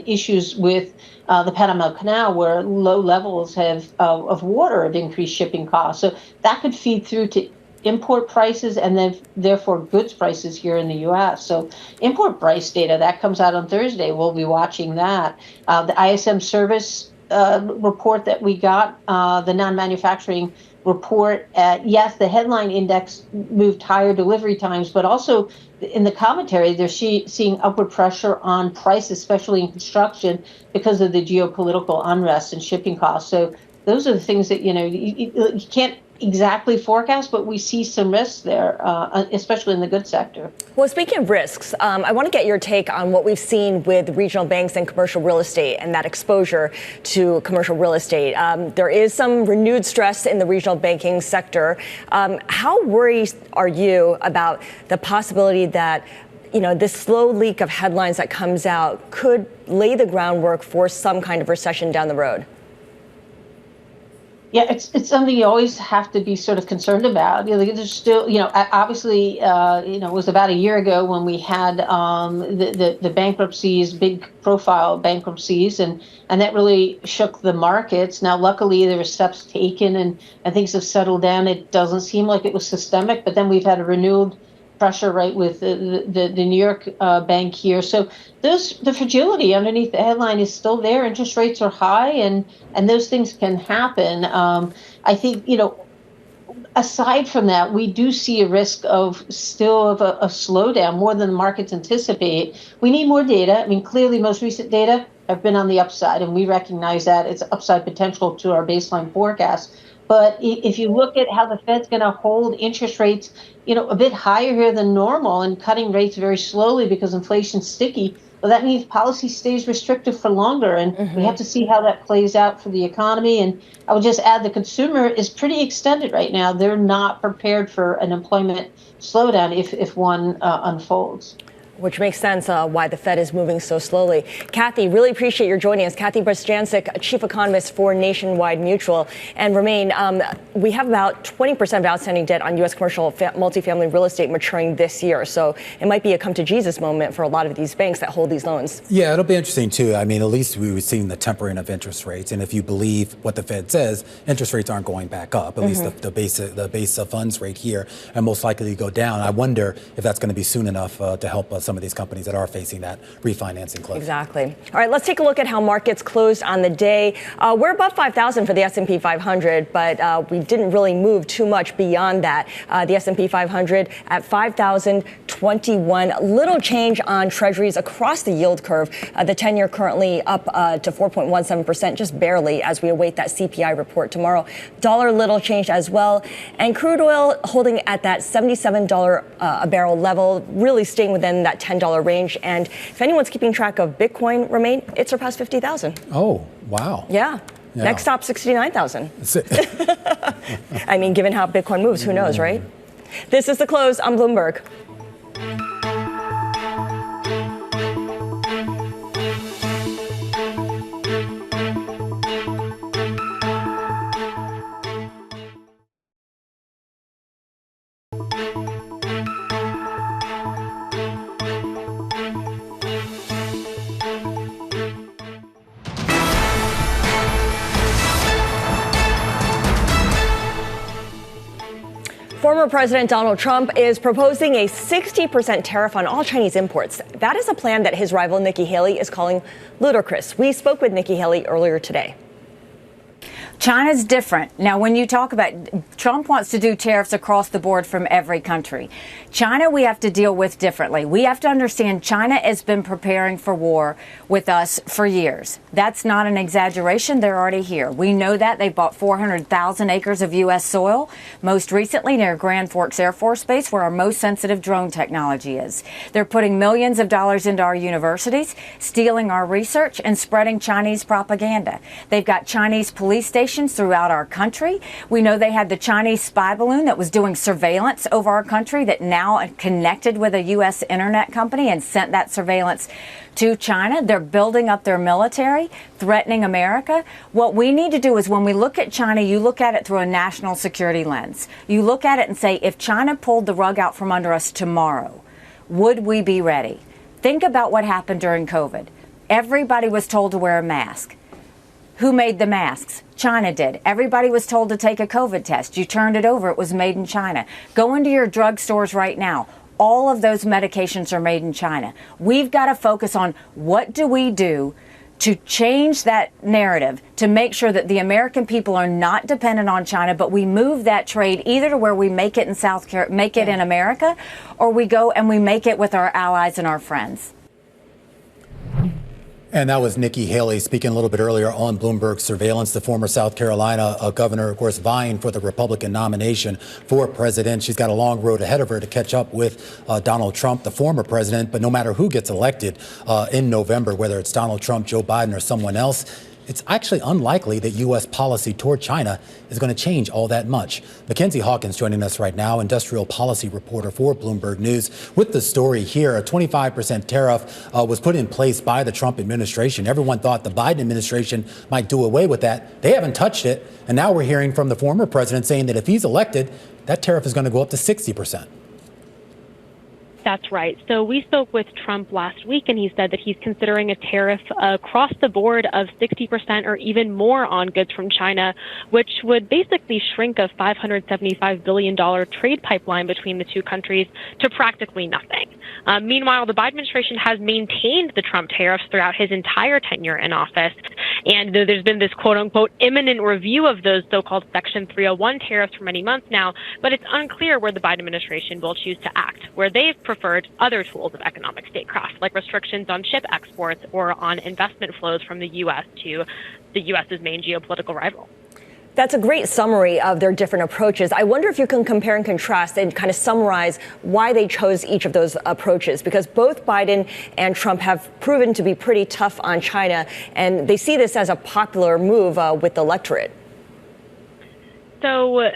issues with the Panama Canal, where low levels of water have increased shipping costs. So that could feed through to import prices and then therefore goods prices here in the U.S. So import price data, that comes out on Thursday. We'll be watching that. The ISM service report that we got, the non-manufacturing report, yes, the headline index moved higher delivery times, but also in the commentary, they're seeing upward pressure on price, especially in construction, because of the geopolitical unrest and shipping costs. So those are the things that, you can't exactly forecast, but we see some risks there, especially in the goods sector. Well, speaking of risks, I want to get your take on what we've seen with regional banks and commercial real estate and that exposure to commercial real estate. There is some renewed stress in the regional banking sector. How worried are you about the possibility that this slow leak of headlines that comes out could lay the groundwork for some kind of recession down the road? Yeah, it's something you always have to be sort of concerned about. There's still, obviously, it was about a year ago when we had the bankruptcies, big profile bankruptcies, and that really shook the markets. Now, luckily, there were steps taken and things have settled down. It doesn't seem like it was systemic, but then we've had a renewed pressure, right, with the New York bank here. So the fragility underneath the headline is still there. Interest rates are high, and those things can happen. I think, aside from that, we do see a risk of a slowdown more than the markets anticipate. We need more data. I mean, clearly, most recent data have been on the upside, and we recognize that it's upside potential to our baseline forecast. But if you look at how the Fed's going to hold interest rates, a bit higher here than normal and cutting rates very slowly because inflation's sticky, well, that means policy stays restrictive for longer. And we have to see how that plays out for the economy. And I would just add the consumer is pretty extended right now. They're not prepared for an employment slowdown if one unfolds. Which makes sense why the Fed is moving so slowly. Kathy, really appreciate your joining us. Kathy Brzezianczyk, Chief Economist for Nationwide Mutual. And Romain, we have about 20% of outstanding debt on U.S. commercial multifamily real estate maturing this year. So it might be a come to Jesus moment for a lot of these banks that hold these loans. Yeah, it'll be interesting, too. I mean, at least we were seeing the tempering of interest rates. And if you believe what the Fed says, interest rates aren't going back up, at least the base of funds rate here, and most likely to go down. I wonder if that's going to be soon enough to help us some of these companies that are facing that refinancing cliff. Exactly. All right, let's take a look at how markets closed on the day. We're above 5,000 for the S&P 500, but we didn't really move too much beyond that. The S&P 500 at 5,021. Little change on treasuries across the yield curve. The 10-year currently up to 4.17%, just barely, as we await that CPI report tomorrow. Dollar little change as well. And crude oil holding at that $77 a barrel level, really staying within that $10 range. And if anyone's keeping track of Bitcoin, Romain, it surpassed 50,000. Oh, wow. Yeah. Next stop, 69,000. I mean, given how Bitcoin moves, who knows, right? This is The Close on Bloomberg. Former President Donald Trump is proposing a 60% tariff on all Chinese imports. That is a plan that his rival Nikki Haley is calling ludicrous. We spoke with Nikki Haley earlier today. China's different. Now, when you talk about Trump wants to do tariffs across the board from every country. China, we have to deal with differently. We have to understand China has been preparing for war with us for years. That's not an exaggeration. They're already here. We know that. They bought 400,000 acres of U.S. soil, most recently near Grand Forks Air Force Base, where our most sensitive drone technology is. They're putting millions of dollars into our universities, stealing our research, and spreading Chinese propaganda. They've got Chinese police stations throughout our country. We know they had the Chinese spy balloon that was doing surveillance over our country that now connected with a U.S. internet company and sent that surveillance to China. They're building up their military, threatening America. What we need to do is when we look at China, you look at it through a national security lens. You look at it and say, if China pulled the rug out from under us tomorrow, would we be ready? Think about what happened during COVID. Everybody was told to wear a mask. Who made the masks? China did. Everybody was told to take a COVID test. You turned it over. It was made in China. Go into your drugstores right now. All of those medications are made in China. We've got to focus on what do we do to change that narrative, to make sure that the American people are not dependent on China, but we move that trade either to where we make it in in America, or we go and we make it with our allies and our friends. And that was Nikki Haley speaking a little bit earlier on Bloomberg Surveillance, the former South Carolina governor, of course, vying for the Republican nomination for president. She's got a long road ahead of her to catch up with Donald Trump, the former president. But no matter who gets elected in November, whether it's Donald Trump, Joe Biden, or someone else, it's actually unlikely that U.S. policy toward China is going to change all that much. Mackenzie Hawkins joining us right now, industrial policy reporter for Bloomberg News, with the story here. A 25% tariff was put in place by the Trump administration. Everyone thought the Biden administration might do away with that. They haven't touched it. And now we're hearing from the former president saying that if he's elected, that tariff is going to go up to 60%. that's right. So we spoke with Trump last week, and he said that he's considering a tariff across the board of 60% or even more on goods from China, which would basically shrink a $575 billion trade pipeline between the two countries to practically nothing. Meanwhile, the Biden administration has maintained the Trump tariffs throughout his entire tenure in office. And there's been this quote-unquote imminent review of those so-called Section 301 tariffs for many months now, but it's unclear where the Biden administration will choose to act, where they've preferred other tools of economic statecraft, like restrictions on chip exports or on investment flows from the U.S. to the U.S.'s main geopolitical rival. That's a great summary of their different approaches. I wonder if you can compare and contrast and kind of summarize why they chose each of those approaches, because both Biden and Trump have proven to be pretty tough on China, and they see this as a popular move with the electorate. So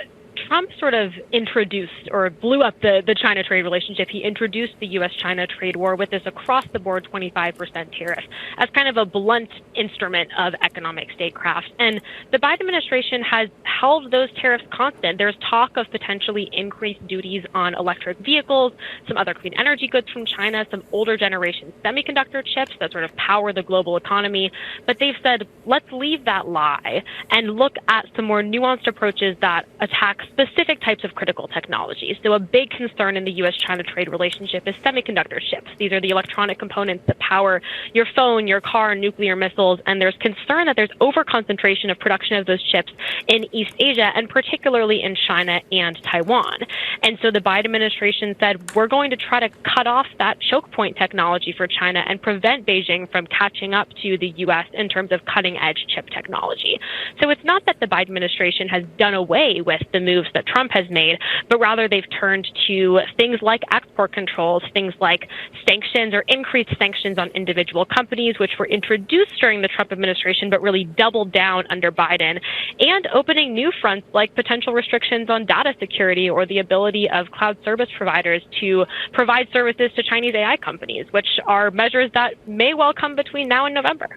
Trump sort of introduced or blew up the China trade relationship. He introduced the U.S.-China trade war with this across-the-board 25% tariff as kind of a blunt instrument of economic statecraft. And the Biden administration has held those tariffs constant. There's talk of potentially increased duties on electric vehicles, some other clean energy goods from China, some older generation semiconductor chips that sort of power the global economy. But they've said, let's leave that lie and look at some more nuanced approaches that attack specific types of critical technologies. So a big concern in the U.S.-China trade relationship is semiconductor chips. These are the electronic components that power your phone, your car, nuclear missiles, and there's concern that there's overconcentration of production of those chips in East Asia, and particularly in China and Taiwan. And so the Biden administration said, we're going to try to cut off that choke point technology for China and prevent Beijing from catching up to the U.S. in terms of cutting-edge chip technology. So it's not that the Biden administration has done away with the moves that Trump has made, but rather they've turned to things like export controls, things like sanctions or increased sanctions on individual companies, which were introduced during the Trump administration, but really doubled down under Biden, and opening new fronts like potential restrictions on data security or the ability of cloud service providers to provide services to Chinese AI companies, which are measures that may well come between now and November.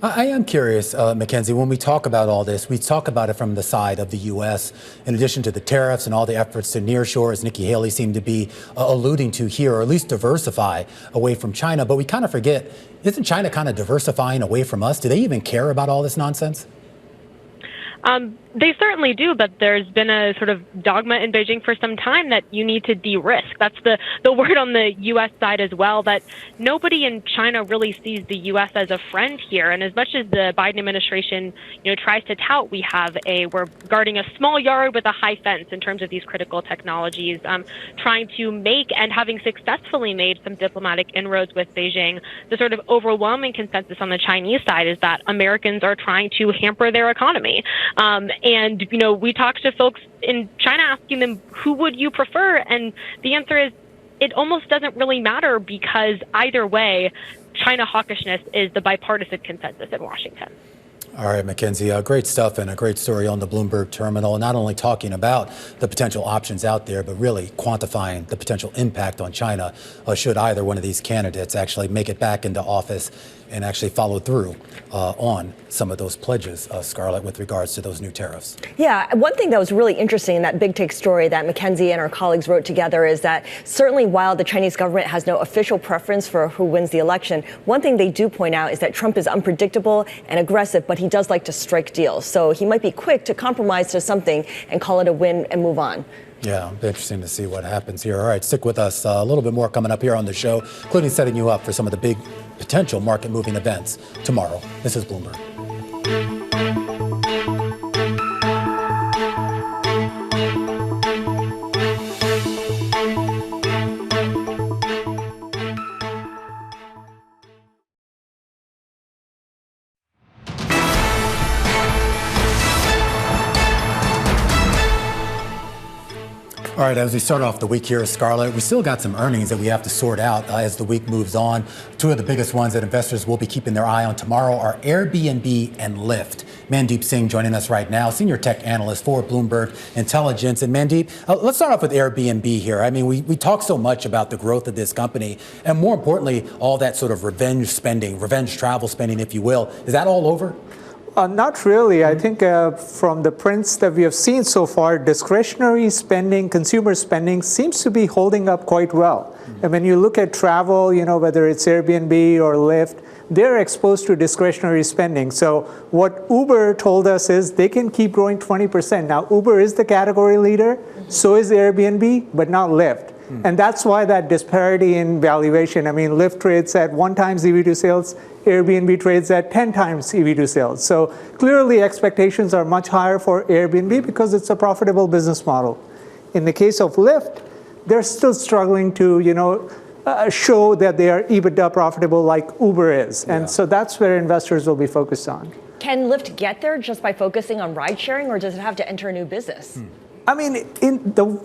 I am curious, Mackenzie, when we talk about all this, we talk about it from the side of the U.S. In addition to the tariffs and all the efforts to nearshore, as Nikki Haley seemed to be alluding to here, or at least diversify away from China. But we kind of forget, isn't China kind of diversifying away from us? Do they even care about all this nonsense? They certainly do, but there's been a sort of dogma in Beijing for some time that you need to de-risk. That's the word on the U.S. side as well, that nobody in China really sees the U.S. as a friend here. And as much as the Biden administration, tries to tout, we're guarding a small yard with a high fence in terms of these critical technologies, trying to make and having successfully made some diplomatic inroads with Beijing. The sort of overwhelming consensus on the Chinese side is that Americans are trying to hamper their economy. And, we talked to folks in China asking them, who would you prefer? And the answer is, it almost doesn't really matter, because either way, China hawkishness is the bipartisan consensus in Washington. All right, Mackenzie, great stuff and a great story on the Bloomberg terminal, not only talking about the potential options out there, but really quantifying the potential impact on China should either one of these candidates actually make it back into office and actually follow through on some of those pledges, Scarlett, with regards to those new tariffs. Yeah, one thing that was really interesting in that big take story that Mackenzie and our colleagues wrote together is that certainly while the Chinese government has no official preference for who wins the election, one thing they do point out is that Trump is unpredictable and aggressive, but he does like to strike deals. So he might be quick to compromise to something and call it a win and move on. Yeah, it'll be interesting to see what happens here. All right, stick with us. A little bit more coming up here on the show, including setting you up for some of the big potential market-moving events tomorrow. This is Bloomberg. All right, as we start off the week here, Scarlett, we still got some earnings that we have to sort out as the week moves on. Two of the biggest ones that investors will be keeping their eye on tomorrow are Airbnb and Lyft. Mandeep Singh joining us right now, senior tech analyst for Bloomberg Intelligence. And Mandeep, let's start off with Airbnb here. I mean, we talk so much about the growth of this company, and more importantly, all that sort of revenge spending, revenge travel spending, if you will. Is that all over? Not really. I think from the prints that we have seen so far, discretionary spending, consumer spending seems to be holding up quite well. And when you look at travel, whether it's Airbnb or Lyft, they're exposed to discretionary spending. So what Uber told us is they can keep growing 20%. Now, Uber is the category leader, so is Airbnb, but not Lyft. And that's why that disparity in valuation. I mean, Lyft trades at 1 times EV to sales, Airbnb trades at 10 times EV to sales. So clearly expectations are much higher for Airbnb because it's a profitable business model. In the case of Lyft, they're still struggling to, show that they are EBITDA profitable like Uber is. And so that's where investors will be focused on. Can Lyft get there just by focusing on ride sharing, or does it have to enter a new business? I mean,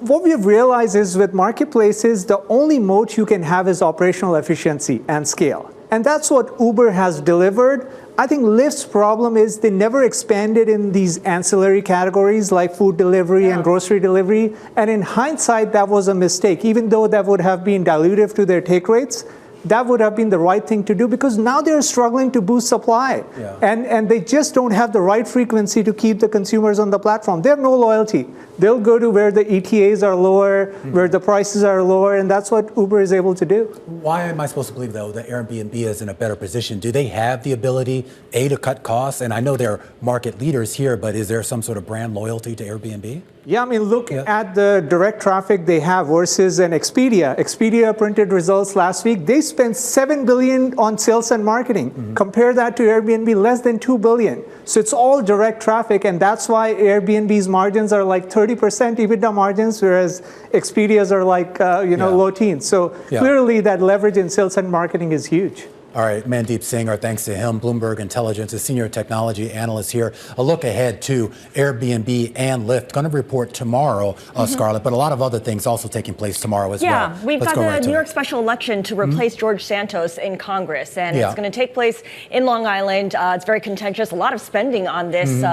what we have realized is with marketplaces, the only moat you can have is operational efficiency and scale. And that's what Uber has delivered. I think Lyft's problem is they never expanded in these ancillary categories like food delivery and grocery delivery. And in hindsight, that was a mistake. Even though that would have been dilutive to their take rates, that would have been the right thing to do because now they're struggling to boost supply. And they just don't have the right frequency to keep the consumers on the platform. They have no loyalty. They'll go to where the ETAs are lower, where the prices are lower, and that's what Uber is able to do. Why am I supposed to believe, though, that Airbnb is in a better position? Do they have the ability, to cut costs? And I know they're market leaders here, but is there some sort of brand loyalty to Airbnb? Yeah, I mean, look at the direct traffic they have versus an Expedia. Expedia printed results last week. They spent $7 billion on sales and marketing. Compare that to Airbnb, less than $2 billion. So it's all direct traffic, and that's why Airbnb's margins are like 30% EBITDA margins, whereas Expedia's are like, low teens. So clearly that leverage in sales and marketing is huge. All right, Mandeep Singh, our thanks to him. Bloomberg Intelligence, a senior technology analyst here. A look ahead to Airbnb and Lyft. Going to report tomorrow, Scarlett, but a lot of other things also taking place tomorrow as well. Yeah, we've got the New York special election to replace George Santos in Congress, and it's going to take place in Long Island. It's very contentious. A lot of spending on this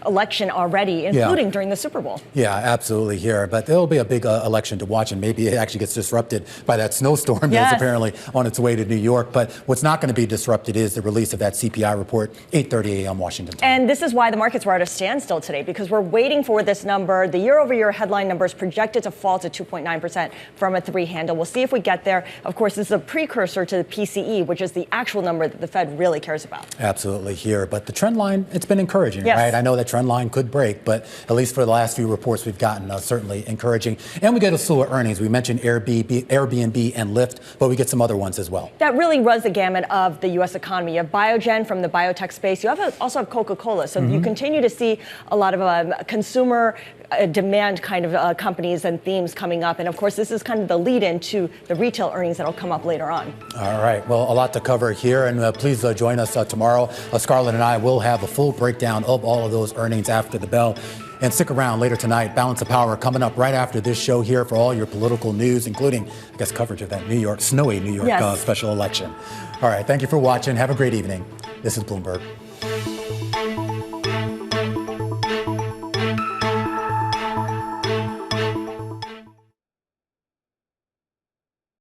election already, including during the Super Bowl. Yeah, absolutely here. But there'll be a big election to watch, and maybe it actually gets disrupted by that snowstorm that's apparently on its way to New York. But what's not going to be disrupted is the release of that CPI report, 8:30 a.m. Washington time. And this is why the markets were at a standstill today, because we're waiting for this number. The year-over-year headline number is projected to fall to 2.9% from a 3 handle. We'll see if we get there. Of course, this is a precursor to the PCE, which is the actual number that the Fed really cares about. Absolutely here. But the trend line, it's been encouraging, right? I know that trend line could break, but at least for the last few reports we've gotten, certainly encouraging. And we get a slew of earnings. We mentioned Airbnb and Lyft, but we get some other ones as well. That really runs the gamut of the U.S. economy. You have Biogen from the biotech space. You also have Coca-Cola. So you continue to see a lot of consumer demand kind of companies and themes coming up. And of course, this is kind of the lead into the retail earnings that'll come up later on. All right. Well, a lot to cover here. And please join us tomorrow. Scarlett and I will have a full breakdown of all of those earnings after the bell. And stick around later tonight. Balance of Power coming up right after this show here for all your political news, including, I guess, coverage of that snowy New York special election. All right. Thank you for watching. Have a great evening. This is Bloomberg.